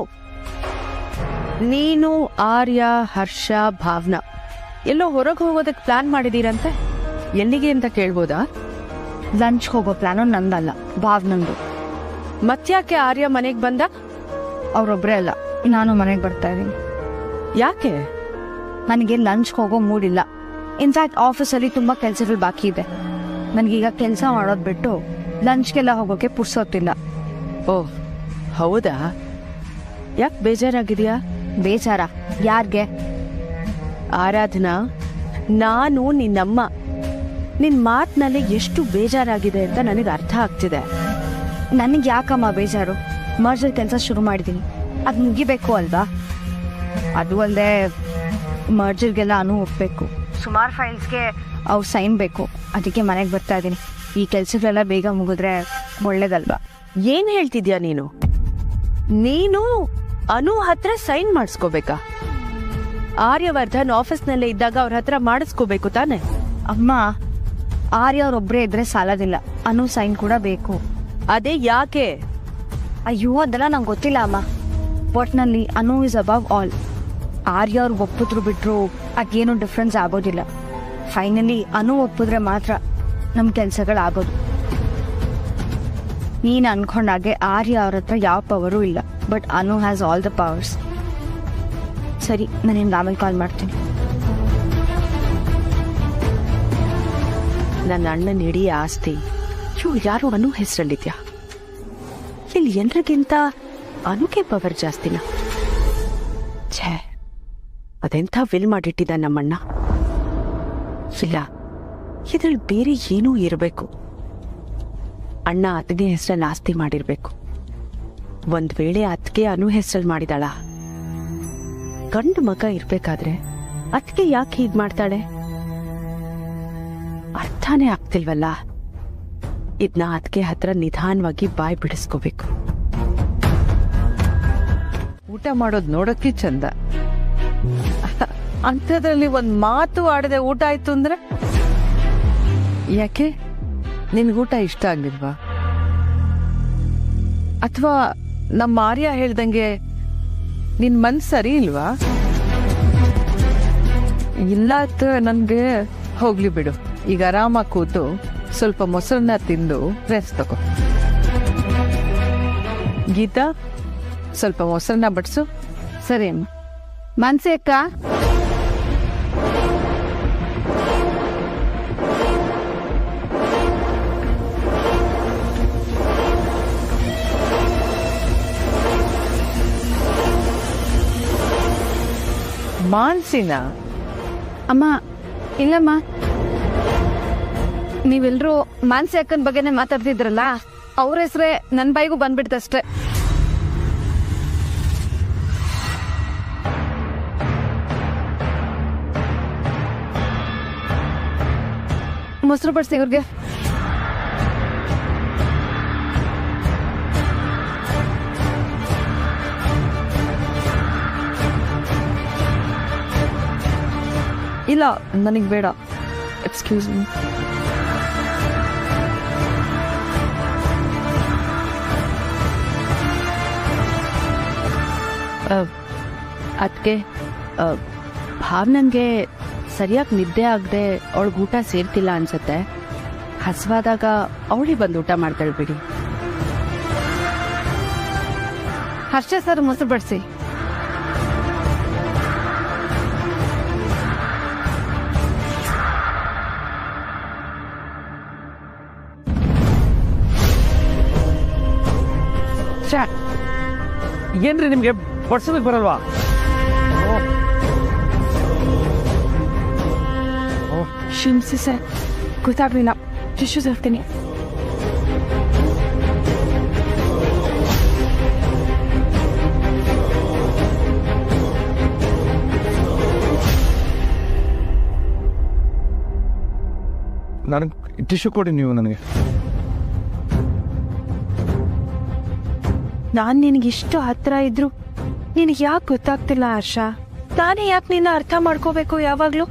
ನೀನು ಆರ್ಯ, ಹರ್ಷ, ಭಾವನಾ ಎಲ್ಲೋ ಹೊರಗೆ ಹೋಗೋದಕ್ಕೆ ಪ್ಲಾನ್ ಮಾಡಿದೀರಂತೆ. ಎಲ್ಲಿಗೆ ಅಂತ ಕೇಳ್ಬೋದಾ?
ಲಂಚ್ಗೆ ಹೋಗೋ ಪ್ಲಾನು ನಂದಲ್ಲ, ಭಾವ್ನಂದು.
ಮತ್ತ್ಯಾಕೆ ಆರ್ಯ ಮನೆಗೆ ಬಂದ?
ಅವ್ರೊಬ್ರೇ ಅಲ್ಲ, ನಾನು ಮನೆಗೆ ಬರ್ತಾ ಇದ್ದೀನಿ.
ಯಾಕೆ?
ನನಗೆ ಲಂಚ್ಗೆ ಹೋಗೋ ಮೂಡಿಲ್ಲ. ಇನ್ಫ್ಯಾಕ್ಟ್ ಆಫೀಸಲ್ಲಿ ತುಂಬ ಕೆಲಸಗಳು ಬಾಕಿ ಇದೆ. ನನಗೀಗ ಕೆಲಸ ಮಾಡೋದು ಬಿಟ್ಟು ಲಂಚ್ಗೆಲ್ಲ ಹೋಗೋಕೆ ಪುರ್ಸೋತಿಲ್ಲ.
ಓಹ್ ಹೌದಾ? ಯಾಕೆ ಬೇಜಾರಾಗಿದೆಯಾ?
ಬೇಜಾರ? ಯಾರಿಗೆ?
ಆರಾಧನಾ, ನಾನು ನಿನ್ನಮ್ಮ. ನಿನ್ನ ಮಾತಿನಲ್ಲಿ ಎಷ್ಟು ಬೇಜಾರಾಗಿದೆ ಅಂತ ನನಗೆ ಅರ್ಥ ಆಗ್ತಿದೆ.
ನನಗೆ ಯಾಕಮ್ಮ ಬೇಜಾರು? ಮರ್ಜರ್ ಕೆಲಸ ಶುರು ಮಾಡಿದ್ದೀನಿ, ಅದು ಮುಗಿಬೇಕು ಅಲ್ವಾ? ಅದು ಅಲ್ಲದೆ ಮರ್ಜರ್ಗೆಲ್ಲ ಒಪ್ಪಬೇಕು. ಸುಮಾರು ಫೈಲ್ಸ್ಗೆ ಅವ್ರು ಸೈನ್ ಬೇಕು, ಅದಕ್ಕೆ ಮನೆಗೆ ಬರ್ತಾ ಇದ್ದೀನಿ. ಈ ಕೆಲಸಗಳೆಲ್ಲ ಬೇಗ ಮುಗಿದ್ರೆ ಒಳ್ಳೇದಲ್ವಾ?
ಏನು ಹೇಳ್ತಿದ್ಯಾ ನೀನು? ನೀನು ಅನು ಹತ್ರ ಸೈನ್ ಮಾಡಿಸ್ಕೋಬೇಕಾ? ಆರ್ಯವರ್ಧನ್ ಆಫೀಸ್ನಲ್ಲೇ ಇದ್ದಾಗ ಅವ್ರ ಹತ್ರ ಮಾಡಿಸ್ಕೋಬೇಕು ತಾನೆ?
ಅಮ್ಮ, ಆರ್ಯ ಅವ್ರೊಬ್ಬರೇ ಇದ್ರೆ ಸಾಲದಿಲ್ಲ, ಅನು ಸೈನ್ ಕೂಡ ಬೇಕು.
ಅದೇ ಯಾಕೆ?
ಅಯ್ಯೋ ಅದೆಲ್ಲ ನಂಗೆ ಗೊತ್ತಿಲ್ಲ ಅಮ್ಮ. ಒಟ್ನಲ್ಲಿ ಅನು ಇಸ್ ಅಬವ್ ಆಲ್. ಆರ್ಯ ಅವ್ರು ಒಪ್ಪಿದ್ರು ಬಿಟ್ರು ಅದೇನು ಡಿಫ್ರೆನ್ಸ್ ಆಗೋದಿಲ್ಲ. ಫೈನಲಿ ಅನು ಒಪ್ಪಿದ್ರೆ ಮಾತ್ರ ನಮ್ಮ ಕೆಲಸಗಳಾಗೋದು. ನೀನು ಅನ್ಕೊಂಡಾಗೆ ಆರ್ಯ ಅವ್ರ ಹತ್ರ ಯಾವ ಪವರು ಇಲ್ಲ, but Anu has all the powers. ಸರಿ, ನಾನು ನಿಮ್ಗೆ ಆಮೇಲೆ ಕಾಲ್ ಮಾಡ್ತೀನಿ.
ನನ್ನ ಅಣ್ಣನ ಇಡೀ ಆಸ್ತಿ ಯಾರು ಅನು ಹೆಸರಲ್ಲಿದ್ಯಾ? ಇಲ್ಲಿ ಎಲ್ರಿಗಿಂತ ಅನುಗೆ ಪವರ್ ಜಾಸ್ತಿನ? ಛೇ, ಅದೆಂಥ ವಿಲ್ ಮಾಡಿಟ್ಟಿದ್ದ ನಮ್ಮಣ್ಣ. ಇಲ್ಲ, ಇದ್ರಲ್ಲಿ ಬೇರೆ ಏನೂ ಇರಬೇಕು. ಅಣ್ಣ ಅತ್ತಿಗೆ ಹೆಸರಲ್ಲಿ ಆಸ್ತಿ ಮಾಡಿರ್ಬೇಕು. ಒಂದ್ ವೇಳೆ ಅತ್ತಿಗೆ ಅನು ಹೆಸರಲ್ಲಿ ಮಾಡಿದಾಳ? ಗಂಡು ಮಗ ಇರ್ಬೇಕಾದ್ರೆ ಅತ್ತಿಗೆ ಯಾಕೆ ಹೀಗ್ ಮಾಡ್ತಾಳೆ? ಅರ್ಥನೇ ಆಗ್ತಿಲ್ವಲ್ಲ. ಇದನ್ನ ಅತ್ತಿಗೆ ಹತ್ರ ನಿಧಾನವಾಗಿ ಬಾಯಿ ಬಿಡಿಸ್ಕೋಬೇಕು.
ಊಟ ಮಾಡೋದು ನೋಡೋಕ್ಕೆ ಚಂದ. ಅಂಥದ್ರಲ್ಲಿ ಒಂದು ಮಾತು ಆಡದೆ ಊಟ ಆಯ್ತು ಅಂದ್ರೆ ಯಾಕೆ? ನಿನ್ಗೂಟ ಇಷ್ಟ ಆಗಿಲ್ವಾ? ಅಥವಾ ನಮ್ಮ ಆರ್ಯ ಹೇಳ್ದಂಗೆ ನಿನ್ ಮನ್ಸು ಸರಿ ಇಲ್ವಾ? ಇಲ್ಲ ನನ್ಗೆ ಹೋಗ್ಲಿ ಬಿಡು. ಈಗ ಆರಾಮಾಗಿ ಕೂತು ಸ್ವಲ್ಪ ಮೊಸರನ್ನ ತಿಂದು ರೆಸ್ಟ್ ತಗೋ. ಗೀತಾ, ಸ್ವಲ್ಪ ಮೊಸರನ್ನ ಬಡಿಸು.
ಸರಿ ಅಮ್ಮ. ಮನ್ಸಿ ಅಕ್ಕ,
ಮಾನ್ಸಿನ?
ಅಮ್ಮ ಇಲ್ಲಮ್ಮ, ನೀವೆಲ್ಲರೂ ಮಾನ್ಸಿ ಅಕ್ಕನ ಬಗ್ಗೆನೇ ಮಾತಾಡ್ತಿದ್ರಲ್ಲ, ಅವ್ರ ಹೆಸ್ರೇ ನನ್ನ ಬಾಯಿಗೂ ಬಂದ್ಬಿಡ್ತಷ್ಟೆ. ಮೊಸರು ಬಡಿಸಿ ಇವ್ರಿಗೆ. ಇಲ್ಲ, ನನಗೆ ಬೇಡ. Excuse me.
ಅದಕ್ಕೆ ಭಾವನಂಗೆ ಸರಿಯಾಗಿ ನಿದ್ದೆ ಆಗದೆ ಅವಳಿಗೆ ಊಟ ಸೇರ್ತಿಲ್ಲ ಅನ್ಸತ್ತೆ. ಹಸ್ವಾದಾಗ ಅವಳಿ ಬಂದು ಊಟ ಮಾಡ್ತಾಳೆ ಬಿಡಿ.
ಹರ್ಷ ಸರ್ ಮೊಸರು ಬಡಿಸಿ.
ಏನ್ರಿ ನಿಮ್ಗೆ ಬಡ್ಸೋದಕ್ಕೆ ಬರಲ್ವಾ?
ಕ್ಷಮಿಸಿ ಸರ್, ಗೊತ್ತಾಗ್ಲಿಲ್ಲ. ಟಿಶ್ಯೂ ತರ್ತೀನಿ.
ನನಗೆ ಟಿಶ್ಯೂ ಕೊಡಿ ನೀವು ನನಗೆ.
ನಾನ್ ನಿನಗಿಷ್ಟು ಹತ್ರ ಇದ್ರು ನಿನಗೆ ಯಾಕೆ ಗೊತ್ತಾಗ್ತಿಲ್ಲ ಹರ್ಷ? ನಾನೇ ಯಾಕೆ ನಿನ್ನ ಅರ್ಥ ಮಾಡ್ಕೋಬೇಕು ಯಾವಾಗ್ಲೂ?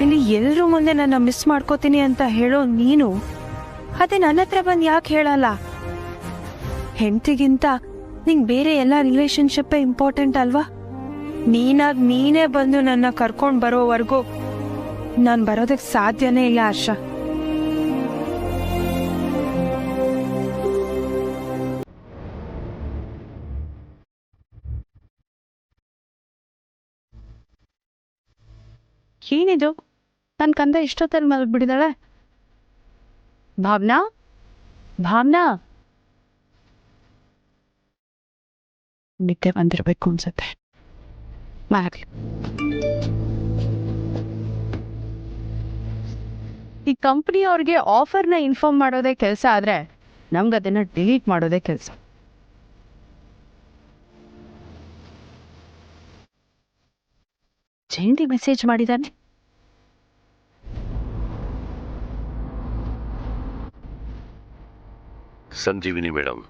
ಇಲ್ಲಿ ಎಲ್ರೂ ಮುಂದೆ ನನ್ನ ಮಿಸ್ ಮಾಡ್ಕೋತೀನಿ ಅಂತ ಹೇಳೋ ನೀನು ಅದೇ ನನ್ನ ಹತ್ರ ಬಂದು ಯಾಕೆ ಹೇಳಲ್ಲ? ಹೆಂಡತಿಗಿಂತ ನಿಂಗೆ ಬೇರೆ ಎಲ್ಲ ರಿಲೇಶನ್ಶಿಪ್ಪೇ ಇಂಪಾರ್ಟೆಂಟ್ ಅಲ್ವಾ? ನೀನೇ ಬಂದು ನನ್ನ ಕರ್ಕೊಂಡು ಬರೋವರೆಗೂ ನಾನು ಬರೋದಕ್ಕೆ ಸಾಧ್ಯನೇ ಇಲ್ಲ ಹರ್ಷ.
ಏನಿದು? ನನ್ನ ಕಂದ ಇಷ್ಟೊತ್ತಲ್ಲಿ ಮಲಗ್ಬಿಟ್ಟಿದ್ದಾಳೆ. ಭಾವನಾ, ಭಾವನಾ,
ನಿದ್ದೆ ಬಂದಿರಬೇಕು ಅನ್ಸತ್ತೆ. ಮಾಡ್ಲಿ.
ಈ ಕಂಪ್ನಿಯವ್ರಿಗೆ ಆಫರ್ನ ಇನ್ಫಾರ್ಮ್ ಮಾಡೋದೇ ಕೆಲಸ ಆದ್ರೆ ನಮ್ಗೆ ಅದನ್ನ ಡಿಲೀಟ್ ಮಾಡೋದೇ ಕೆಲಸ. ಜಯಂತಿ ಮೆಸೇಜ್ ಮಾಡಿದಾನೆ.
ಸಂಜೀವಿನಿ ಮೇಡಮ್,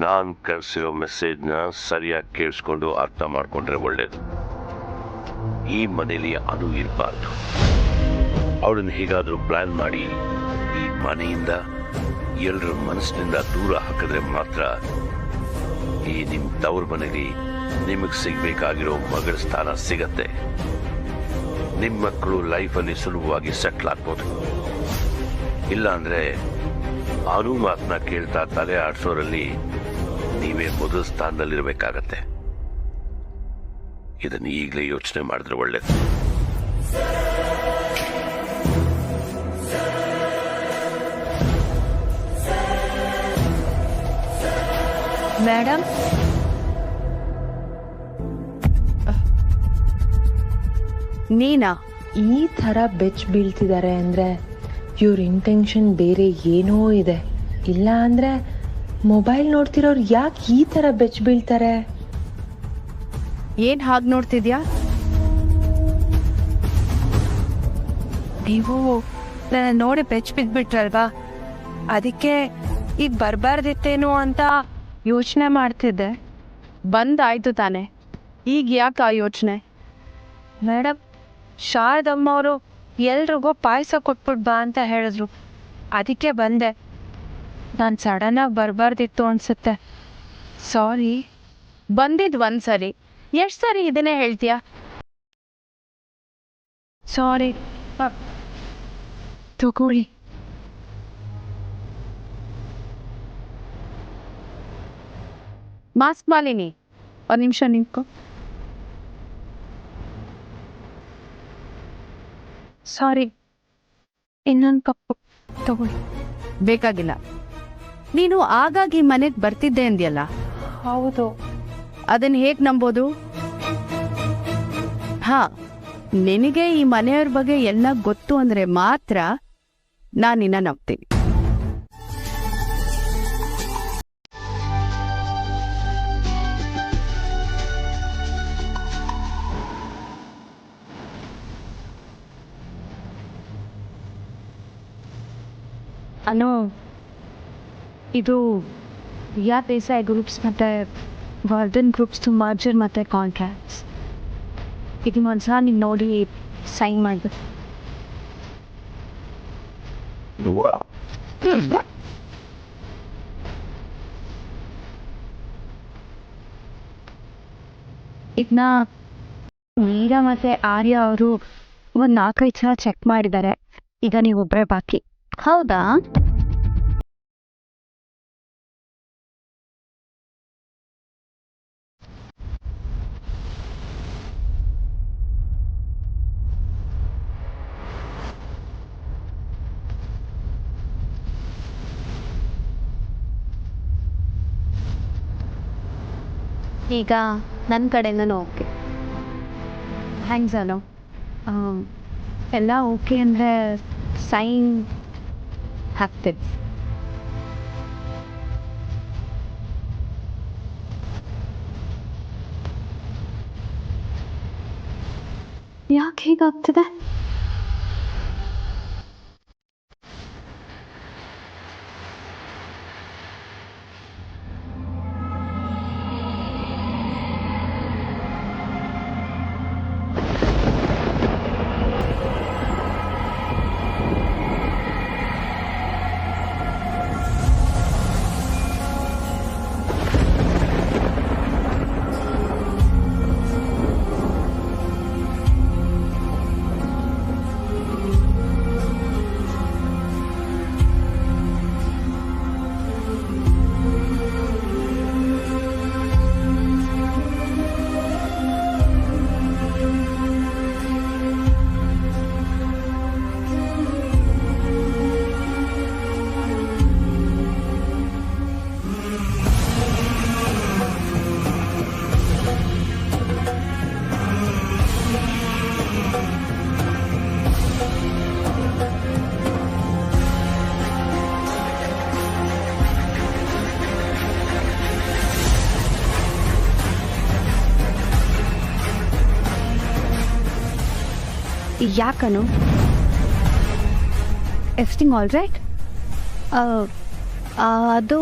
ನಾನು ಕಳಿಸಿರೋ ಮೆಸೇಜ್ನ ಸರಿಯಾಗಿ ಕೇಳಿಸ್ಕೊಂಡು ಅರ್ಥ ಮಾಡ್ಕೊಂಡ್ರೆ ಒಳ್ಳೇದು. ಈ ಮನೇಲಿ ಅನು ಇರಬಾರ್ದು. ಅವಳನ್ನು ಹೇಗಾದರೂ ಪ್ಲಾನ್ ಮಾಡಿ ಈ ಮನೆಯಿಂದ ಎಲ್ಲರ ಮನಸ್ಸಿನಿಂದ ದೂರ ಹಾಕಿದ್ರೆ ಮಾತ್ರ ಈ ನಿಮ್ಮ ತವ್ರ ಮನೇಲಿ ನಿಮಗೆ ಸಿಗಬೇಕಾಗಿರೋ ಮಗಳ ಸ್ಥಾನ ಸಿಗತ್ತೆ. ನಿಮ್ಮ ಮಕ್ಕಳು ಲೈಫಲ್ಲಿ ಸುಲಭವಾಗಿ ಸೆಟ್ಲ್ ಆಗ್ಬೋದು. ಇಲ್ಲ ಅಂದ್ರೆ ಅನು ಮಾತನ್ನ ಕೇಳ್ತಾ ತಲೆ ಆಡ್ಸೋರಲ್ಲಿ ನೀವೇ ಮೊದಲ ಸ್ಥಾನದಲ್ಲಿರ್ಬೇಕಾಗತ್ತೆ. ಇದನ್ನು ಈಗಲೇ ಯೋಚನೆ ಮಾಡಿದ್ರೆ ಒಳ್ಳೇದು.
ಮೇಡಮ್,
ನೀನಾ?
ಈ ಥರ ಬೆಚ್ಚ ಬೀಳ್ತಿದ್ದಾರೆ ಅಂದರೆ ಇವ್ರ ಇಂಟೆನ್ಷನ್ ಬೇರೆ ಏನೋ ಇದೆ. ಇಲ್ಲ ಅಂದರೆ ಮೊಬೈಲ್ ನೋಡ್ತಿರೋರು ಯಾಕೆ ಈ ಥರ ಬೆಚ್ಚ ಬೀಳ್ತಾರೆ?
ಏನ್ ಹಾಗೆ ನೋಡ್ತಿದ್ಯಾ?
ನೀವು ನನ್ನ ನೋಡಿ ಬೆಚ್ಚ ಬಿದ್ಬಿಟ್ರಲ್ವಾ, ಅದಕ್ಕೆ ಈಗ ಬರಬಾರ್ದಿತ್ತೇನೋ ಅಂತ ಯೋಚನೆ ಮಾಡ್ತಿದ್ದೆ.
ಬಂದಾಯ್ತು ತಾನೆ, ಈಗ ಯಾಕೆ ಆ ಯೋಚನೆ?
ಮೇಡಮ್, ಶಾರದಮ್ಮವರು ಎಲ್ರಿಗೂ ಪಾಯಸ ಕೊಟ್ಬಿಟ್ಟು ಬಾ ಅಂತ ಹೇಳಿದ್ರು. ಅದಕ್ಕೆ ಬಂದೆ. ನಾನು ಸಡನ್ನಾಗಿ ಬರಬಾರ್ದಿತ್ತು ಅನ್ಸುತ್ತೆ. ಸಾರಿ.
ಬಂದಿದ್ ಒಂದ್ಸರಿ, ಎಷ್ಟ್ ಸರಿ ಇದನ್ನೇ ಹೇಳ್ತೀಯ?
ಸಾರಿ. ತಗೊಳ್ಳಿ.
ಮಾಸ್ಕ್ ಮಾಲಿನಿ, ಒಂದ್ ನಿಮಿಷ ನಿಂತ್ಕೊ.
ಸಾರಿ. ಇನ್ನೊಂದು ಕಪ್ಪು ತಗೊಳ್ಳಿ.
ಬೇಕಾಗಿಲ್ಲ. ನೀನು ಆಗಾಗ ಈ ಮನೆಗೆ ಬರ್ತಿದ್ದೆ ಅಂದ್ಯಲ್ಲ?
ಹೌದು.
ಅದನ್ನ ಹೇಗ್ ನಂಬೋದು? ಹಾ, ನಿನಗೆ ಈ ಮನೆಯವ್ರ ಬಗ್ಗೆ ಎಲ್ಲ ಗೊತ್ತು ಅಂದ್ರೆ ಮಾತ್ರ ನಾನು ನಿನ್ನ ನಂಬ್ತೀನಿ.
ಅನು, ಇದು ರಿಯಾ ದೇಸಾಯಿ ಗ್ರೂಪ್ಸ್ ಮತ್ತು ವರ್ಧನ್ ಗ್ರೂಪ್ಸ್ದು ಮರ್ಜರ್ ಮತ್ತು ಕಾಂಟ್ರಾಕ್ಟ್ಸ್. ಇದು ಒಂದ್ಸಲ ನೀವು ನೋಡಿ ಸೈನ್ ಮಾಡಬೇಕು. ಇದನ್ನ ಮೀರಾ ಮತ್ತು ಆರ್ಯ ಅವರು ಒಂದು 4-5 ಸಲ ಚೆಕ್ ಮಾಡಿದ್ದಾರೆ. ಈಗ ನೀವೊಬ್ಬರೇ ಬಾಕಿ. ಹೌದಾ? ಈಗ ನನ್ನ ಕಡೆಯಿಂದನೂ ಓಕೆ. ಥ್ಯಾಂಕ್ಸ್ ಅನು. ಎಲ್ಲ ಓಕೆ ಅಂದರೆ ಸೈನ್ ಹಾಕ್ತೇವೆ. ಯಾಕೆ ಹೀಗಾಗ್ತಿದೆ? ಯಾಕನು? Everything all right? ಅದು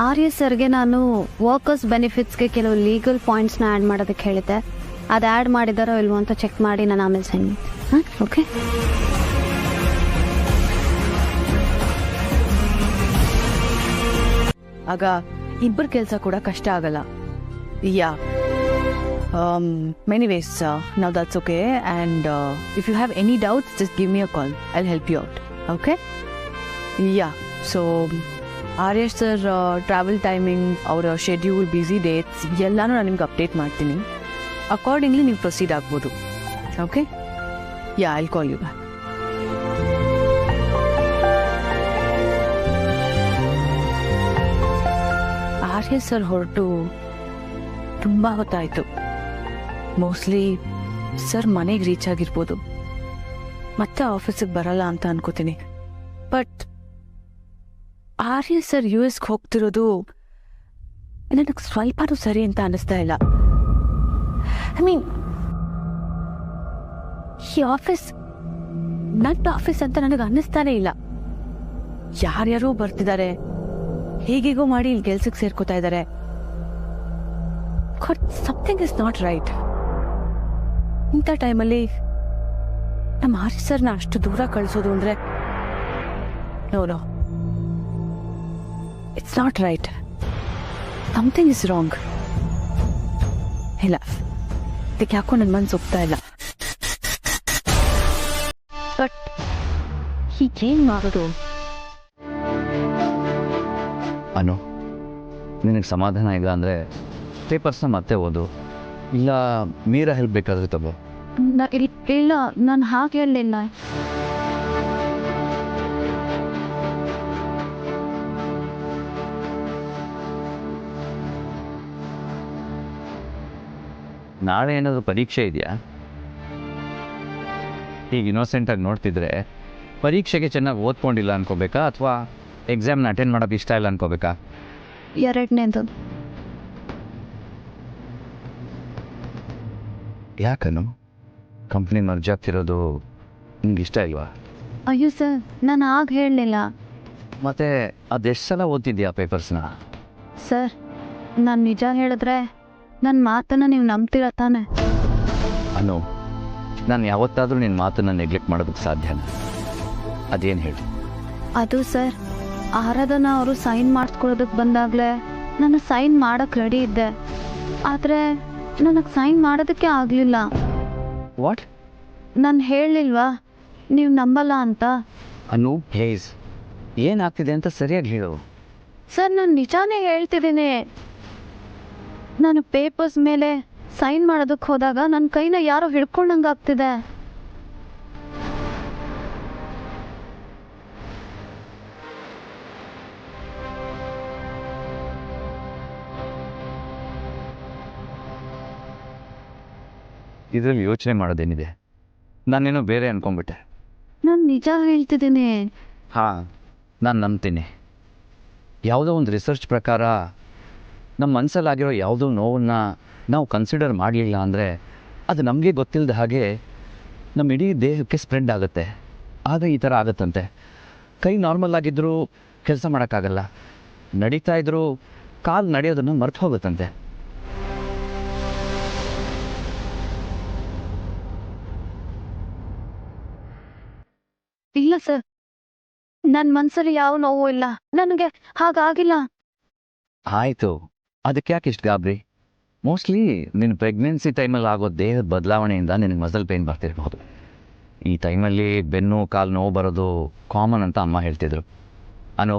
ಆರ್ಯ ಸರ್ಗೆ ನಾನು ವರ್ಕರ್ಸ್ ಬೆನಿಫಿಟ್ಸ್ಗೆ ಕೆಲವು ಲೀಗಲ್ ಪಾಯಿಂಟ್ಸ್ನ ಆ್ಯಡ್ ಮಾಡೋದಕ್ಕೆ ಹೇಳಿದ್ದೆ. ಅದು ಆ್ಯಡ್ ಮಾಡಿದಾರೋ ಇಲ್ವೋ ಅಂತ ಚೆಕ್ ಮಾಡಿ ನಾನು ಆಮೇಲೆ ಸೆಂಡ್ ಮಾಡ್ತೀನಿ. ಹಾಂ, ಓಕೆ.
ಆಗ ಇಬ್ಬರ ಕೆಲಸ ಕೂಡ ಕಷ್ಟ ಆಗಲ್ಲ. ಯಾ many ways, now that's okay, and if you have any doubts just give me a call, I'll help you out, okay? Yeah, so Arya sir travel timing, our schedule, busy dates ಎಲ್ಲಾನು ನಾನು ನಿಮ್ಗೆ update ಮಾಡ್ತೀನಿ. Accordingly ನೀವು proceed ಆಗ್ಬೋದು. Okay? Yeah, I'll call you back. Arya sir ಹೊರಟು ತುಂಬ ಹೊತ್ತಾಯಿತು. Mostly sir ಮನೆಗೆ reach ಆಗಿರ್ಬೋದು, ಮತ್ತೆ ಆಫೀಸಿಗೆ ಬರಲ್ಲ ಅಂತ ಅನ್ಕೋತೀನಿ. ಬಟ್ ಆರ್ಯ ಸರ್ US ಹೋಗ್ತಿರೋದು ನನಗೆ ಸ್ವಲ್ಪನೂ ಸರಿ ಅಂತ ಅನ್ನಿಸ್ತಾ ಇಲ್ಲ. ಐ ಮೀನ್, ಈ ಆಫೀಸ್ ನನ್ನ ಆಫೀಸ್ ಅಂತ ನನಗೆ ಅನ್ನಿಸ್ತಾನೆ ಇಲ್ಲ. ಯಾರ್ಯಾರೋ ಬರ್ತಿದ್ದಾರೆ, ಹೇಗಿಗೋ ಮಾಡಿ ಇಲ್ಲಿ ಕೆಲ್ಸಕ್ಕೆ ಸೇರ್ಕೋತಾ ಇದ್ದಾರೆ. Something is not right. ಇಂಥ ಟೈಮಲ್ಲಿ ನಮ್ಮ ಆರ್ಯ ಸರ್ನ ಅಷ್ಟು ದೂರ ಕಳಿಸೋದು ಅಂದರೆ no, it's not right. Something is wrong. ಇಲ್ಲ, ಇದಕ್ಕೆ ಯಾಕೋ ನನ್ನ ಮನಸ್ಸು ಒಪ್ತಾ ಇಲ್ಲ. ಬಟ್ ಹೀಗೇನು ಮಾಡೋದು?
ಅನು, ನಿನಗೆ ಸಮಾಧಾನ ಇಲ್ಲ ಅಂದರೆ ಪೇಪರ್ಸ್ನ ಮತ್ತೆ ಓದು, ಇಲ್ಲ ಮೀರಾ ಹೆಲ್ಪ್ ಬೇಕಾದ್ರೆ ತಗೋ.
ಇಲ್ಲ, ನಾನು ಹಾಗೆ ಹೇಳಲಿಲ್ಲ.
ನಾಳೆ ಏನಾದರೂ ಪರೀಕ್ಷೆ ಇದೆಯಾ? ಈಗ ಇನ್ನೋಸೆಂಟಾಗಿ ನೋಡ್ತಿದ್ರೆ ಪರೀಕ್ಷೆಗೆ ಚೆನ್ನಾಗಿ ಓದ್ಕೊಂಡಿಲ್ಲ ಅನ್ಕೋಬೇಕಾ, ಅಥವಾ ಎಕ್ಸಾಮ್ನ ಅಟೆಂಡ್ ಮಾಡೋಕ್ಕೆ ಇಷ್ಟ ಇಲ್ಲ ಅನ್ಕೋಬೇಕಾ?
ಎರಡನೇದು.
ಯಾಕನು ಕಂಪ್ನಿ ಮರ್ಜ್ ಆಗ್ತಿರೋದು ನಿಮ್ಗೆ ಇಷ್ಟ ಇಲ್ವಾ?
ಅಯ್ಯೋ ಸರ್, ನಾನು ಆಗ ಹೇಳಲಿಲ್ಲ.
ಮತ್ತೆ ಅದೆಷ್ಟು ಸಲ ಓದ್ತಿದ್ಯಾ ಪೇಪರ್ಸ್ನ?
ಸರ್, ನಾನು ನಿಜ ಹೇಳಿದ್ರೆ ನನ್ನ ಮಾತನ್ನು ನೀವು ನಂಬ್ತೀರ ತಾನೆ?
ಅನು, ನಾನು ಯಾವತ್ತಾದರೂ ನಿನ್ನ ಮಾತನ್ನು ನೆಗ್ಲೆಕ್ಟ್ ಮಾಡೋದಕ್ಕೆ ಸಾಧ್ಯನಾ? ಅದೇನು ಹೇಳಿ.
ಅದು ಸರ್, ಆರಾಧನಾ ಅವರು ಸೈನ್ ಮಾಡಿಸ್ಕೊಳ್ಳೋದಕ್ಕೆ ಬಂದಾಗಲೇ ನಾನು ಸೈನ್ ಮಾಡೋಕ್ಕೆ ರೆಡಿ ಇದ್ದೆ. ಆದರೆ ನನಗೆ ಸೈನ್ ಮಾಡೋದಕ್ಕೆ ಆಗಲಿಲ್ಲ.
ವಾಟ್?
ನಾನು ಹೇಳಲಿಲ್ವಾ ನೀವು ನಂಬಲ್ಲ ಅಂತ?
ಅನು ಪ್ಲೀಸ್, ಏನಾಗ್ತಿದೆ ಅಂತ ಸರಿಯಾಗಿ ಹೇಳು.
ಸರ್ ನಾನು ನಿಜಾನೇ ಹೇಳ್ತಿದ್ದೀನಿ. ನಾನು ಪೇಪರ್ಸ್ ಮೇಲೆ ಸೈನ್ ಮಾಡೋದಕ್ಕೆ ಹೋದಾಗ ನನ್ನ ಕೈನ ಯಾರೋ ಹಿಡ್ಕೊಂಡಂಗೆ ಆಗ್ತಿದೆ.
ಇದರಲ್ಲಿ ಯೋಚನೆ ಮಾಡೋದೇನಿದೆ? ನಾನೇನೋ ಬೇರೆ ಅನ್ಕೊಂಡ್ಬಿಟ್ಟೆ.
ನಾನು ನಿಜ ಹೇಳ್ತಿದ್ದೀನಿ.
ಹಾಂ, ನಾನು ನಂಬ್ತೀನಿ. ಯಾವುದೋ ಒಂದು ರಿಸರ್ಚ್ ಪ್ರಕಾರ ನಮ್ಮ ಮನಸ್ಸಲ್ಲಾಗಿರೋ ಯಾವುದೋ ನೋವನ್ನು ನಾವು ಕನ್ಸಿಡರ್ ಮಾಡಲಿಲ್ಲ ಅಂದರೆ ಅದು ನಮಗೆ ಗೊತ್ತಿಲ್ಲದ ಹಾಗೆ ನಮ್ಮ ಇಡೀ ದೇಹಕ್ಕೆ ಸ್ಪ್ರೆಡ್ ಆಗುತ್ತೆ. ಆಗ ಈ ಥರ ಆಗುತ್ತಂತೆ. ಕೈ ನಾರ್ಮಲ್ ಆಗಿದ್ದರೂ ಕೆಲಸ ಮಾಡೋಕ್ಕಾಗಲ್ಲ, ನಡೀತಾ ಇದ್ದರೂ ಕಾಲು ನಡೆಯೋದನ್ನು ಮರ್ತು ಹೋಗುತ್ತಂತೆ.
ಇಲ್ಲ ಸರ್, ನನ್ನ ಮನಸ್ಸಲ್ಲಿ ಯಾವ ನೋವು ಇಲ್ಲ, ನನಗೆ ಹಾಗಾಗಿಲ್ಲ.
ಆಯಿತು, ಅದಕ್ಕೆ ಯಾಕೆ ಇಷ್ಟು ಗಾಬರಿ? ಮೋಸ್ಟ್ಲಿ ನಿನ್ನ ಪ್ರೆಗ್ನೆನ್ಸಿ ಟೈಮಲ್ಲಿ ಆಗೋ ದೇಹದ ಬದಲಾವಣೆಯಿಂದ ನಿನಗೆ ಮಸಲ್ ಪೇನ್ ಬರ್ತಿರ್ಬೋದು. ಈ ಟೈಮಲ್ಲಿ ಬೆನ್ನು ಕಾಲು ನೋವು ಬರೋದು ಕಾಮನ್ ಅಂತ ಅಮ್ಮ ಹೇಳ್ತಿದ್ರು. ಅನು,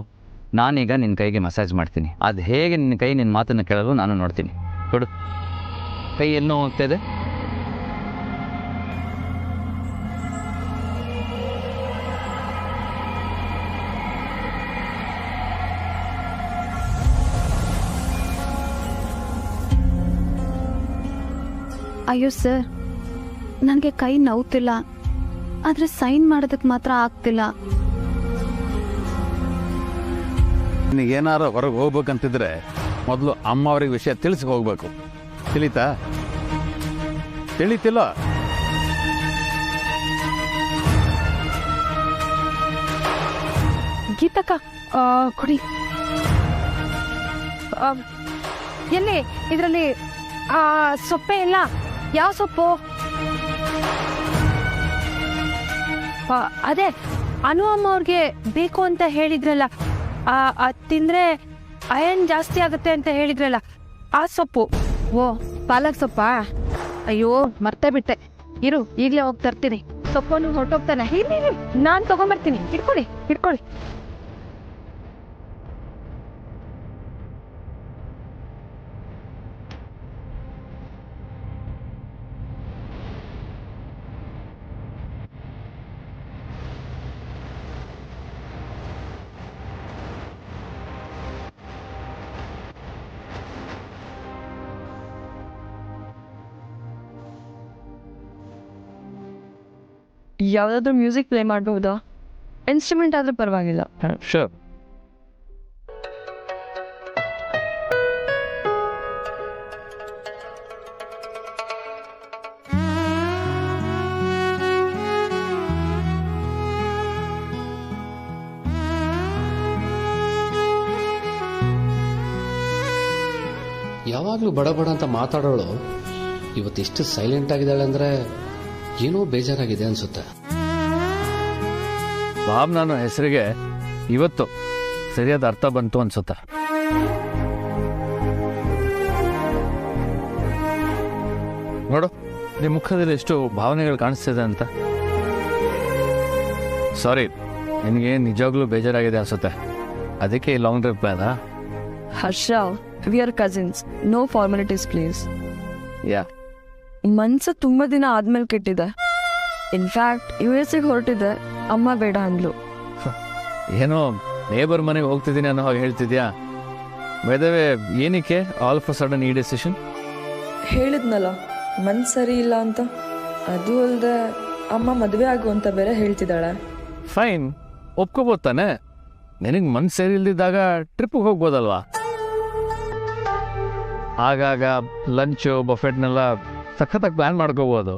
ನಾನೀಗ ನಿನ್ನ ಕೈಗೆ ಮಸಾಜ್ ಮಾಡ್ತೀನಿ. ಅದು ಹೇಗೆ ನಿನ್ನ ಕೈ ನಿನ್ನ ಮಾತನ್ನು ಕೇಳಲು ನಾನು ನೋಡ್ತೀನಿ. ಕೊಡು. ಕೈ ಎಲ್ಲೋ ಹೋಗ್ತಾಯಿದೆ?
ಅಯ್ಯೋ ಸರ್, ನನಗೆ ಕೈ ನೋವ್ತಿಲ್ಲ, ಆದರೆ ಸೈನ್ ಮಾಡೋದಕ್ಕೆ ಮಾತ್ರ ಆಗ್ತಿಲ್ಲ.
ನಿನಗೇನಾರು ಹೊರಗೆ ಹೋಗ್ಬೇಕಂತಿದ್ರೆ ಮೊದಲು ಅಮ್ಮ ಅವ್ರಿಗೆ ವಿಷಯ ತಿಳಿಸಿ ಹೋಗ್ಬೇಕು. ತಿಳಿತಾ? ತಿಳಿತಿಲ್ಲ?
ಗೀತಕ್ಕ, ಕೊಡಿ. ಎಲ್ಲಿ ಇದರಲ್ಲಿ ಸೊಪ್ಪೆ ಇಲ್ಲ? ಯಾವ ಸೊಪ್ಪು? ಅದೇ ಅನು ಅಮ್ಮ ಅವ್ರಿಗೆ ಬೇಕು ಅಂತ ಹೇಳಿದ್ರಲ್ಲ, ಅದು ತಿಂದರೆ ಅಯನ್ ಜಾಸ್ತಿ ಆಗುತ್ತೆ ಅಂತ ಹೇಳಿದ್ರಲ್ಲ, ಆ ಸೊಪ್ಪು.
ಓ, ಪಾಲಕ್ ಸೊಪ್ಪಾ? ಅಯ್ಯೋ ಮರ್ತೇ ಬಿಟ್ಟೆ. ಇರು, ಈಗಲೇ ಹೋಗಿ ತರ್ತೀನಿ. ಸೊಪ್ಪನ್ನು ಹೊರಟೋಗ್ತಾನೆ.
ನಾನು ತಗೊಂಬರ್ತೀನಿ. ಇಟ್ಕೊಳ್ಳಿ ಇಟ್ಕೊಳ್ಳಿ. ಯಾವುದಾದ್ರೂ ಮ್ಯೂಸಿಕ್ ಪ್ಲೇ ಮಾಡಬಹುದಾ? ಇನ್ಸ್ಟ್ರೂಮೆಂಟ್ ಆದರೂ ಪರವಾಗಿಲ್ಲ.
ಶೋರ್.
ಯಾವಾಗಲೂ ಬಡ ಬಡ ಅಂತ ಮಾತಾಡೋಳು ಇವತ್ತಿಷ್ಟು ಸೈಲೆಂಟ್ ಆಗಿದ್ದಾಳೆ ಅಂದರೆ ಏನೋ ಬೇಜಾರಾಗಿದೆ ಅನ್ಸುತ್ತೆ.
ಭಾವನಾನು ಹೆಸರಿಗೆ ಇವತ್ತು ಸರಿಯಾದ ಅರ್ಥ ಬಂತು ಅನ್ಸುತ್ತೆ. ನೋಡು, ನಿಮ್ಮ ಮುಖದಲ್ಲಿ ಎಷ್ಟು ಭಾವನೆಗಳು ಕಾಣಿಸ್ತಿದೆ ಅಂತ. ಸಾರಿ, ನಿನಗೆ ನಿಜವಾಗ್ಲೂ ಬೇಜಾರಾಗಿದೆ ಅನ್ಸುತ್ತೆ. ಅದಕ್ಕೆ ಲಾಂಗ್ ಟ್ರಿಪ್ ಬೇಡ.
Harsha, we are cousins, no formalities please.
Yeah,
ಮನ್ಸು ತುಂಬ ದಿನ ಆದ್ಮೇಲೆ ಕೆಟ್ಟಿದೆ. ಇನ್ಫ್ಯಾಕ್ಟ್ US ಹೊರಟಿದೆ, ಅಮ್ಮ ಬೇಡ ಅಂದ್ಲು.
ಏನೋ ನೇಬರ್ ಮನೆಗೆ ಹೋಗ್ತಿದ್ದೀನಿ ಅನ್ನೋ ಹಾಗೆ ಹೇಳ್ತಿದ್ಯಾ? ವೇದವೇ, ಏನಕ್ಕೆ ಆಲ್ ಆಫ್ ಅ ಸಡನ್ ಈ ಡೆಸಿಷನ್?
ಹೇಳಿದ್ನಲ್ಲ ಮನ್ಸು ಸರಿ ಇಲ್ಲ ಅಂತ. ಅದು ಅಲ್ಲದೆ ಅಮ್ಮ ಮದುವೆ ಆಗು ಅಂತ ಬೇರೆ ಹೇಳ್ತಿದ್ದಾಳೆ.
ಫೈನ್, ಒಪ್ಕೋಬೋದು ತಾನೆ. ನಿನಗೆ ಮನ್ಸು ಸರಿ ಇಲ್ದಿದ್ದಾಗ ಟ್ರಿಪ್ಪಿಗೆ ಹೋಗ್ಬೋದಲ್ವಾ? ಆಗಾಗ ಲಂಚು ಬಫೆಟ್ನೆಲ್ಲ ಸಖತ್ತಾಗಿ ಪ್ಲ್ಯಾನ್ ಮಾಡ್ಕೋಬೋದು.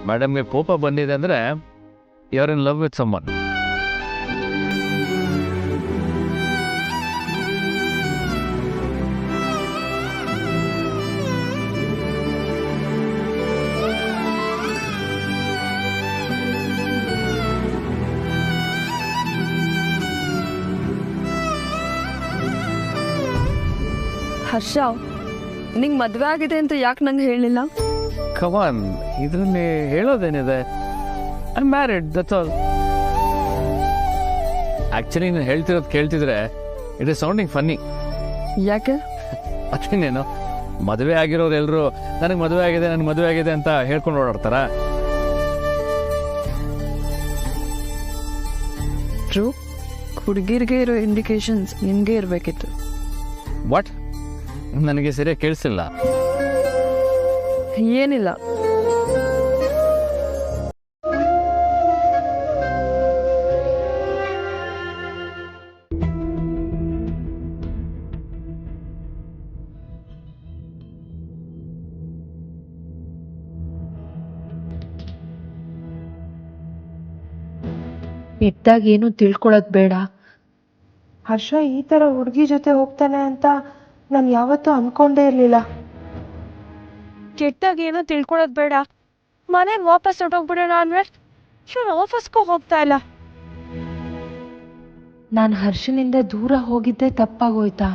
ಮೇಡಮ್ಗೆ ಕೋಪ ಬಂದಿದೆ ಅಂದರೆ you are in love with someone.
Harsha ನಿಂಗೆ ಮದುವೆ ಆಗಿದೆ ಅಂತ ಯಾಕೆ ನಂಗೆ ಹೇಳಿಲ್ಲ?
ಕಮಾನ್, ಇದರಲ್ಲಿ ಹೇಳೋದೇನಿದೆ? I married, that's all. Actually ನೀನು ಹೇಳ್ತಿರೋದು ಕೇಳ್ತಿದ್ರೆ ಇಟ್ ಇಸ್ ಸೌಂಡಿಂಗ್ ಫನ್ನಿ.
ಯಾಕೆ?
ಅದೇನೇನು, ಮದುವೆ ಆಗಿರೋರು ಎಲ್ಲರೂ ನನಗೆ ಮದುವೆ ಆಗಿದೆ ಅಂತ ಹೇಳ್ಕೊಂಡು ಓಡಾಡ್ತಾರ?
ಹುಡುಗಿರಿಗೆ ಇರೋ ಇಂಡಿಕೇಶನ್ಸ್ ನಿಮಗೆ ಇರಬೇಕಿತ್ತು.
ವಾಟ್? ನನಗೆ ಸರಿಯಾಗಿ ಕೇಳಿಸಿಲ್ಲ.
ಏನಿಲ್ಲ,
ಇದ್ದಾಗ ಏನು ತಿಳ್ಕೊಳ್ಳೋದು ಬೇಡ. ಹರ್ಷ ಈ ಥರ ಹುಡುಗಿ ಜೊತೆ ಹೋಗ್ತಾನೆ ಅಂತ ನಾನು ಯಾವತ್ತೂ ಅನ್ಕೊಂಡೇ ಇರಲಿಲ್ಲ. ಕೆಟ್ಟಾಗ ಏನೋ ತಿಳ್ಕೊಳ್ಳೋದು ಬೇಡ, ಮನೆಗೆ ವಾಪಸ್ ಹೊಟ್ಟೋಗ್ಬಿಡೋಣ ಅಂದ್ರೆ ಇವನು ವಾಪಸ್ಗೂ ಹೋಗ್ತಾ ಇಲ್ಲ. ನಾನು ಹರ್ಷನಿಂದ ದೂರ ಹೋಗಿದ್ದೆ ತಪ್ಪಾಗೋಯ್ತಾ?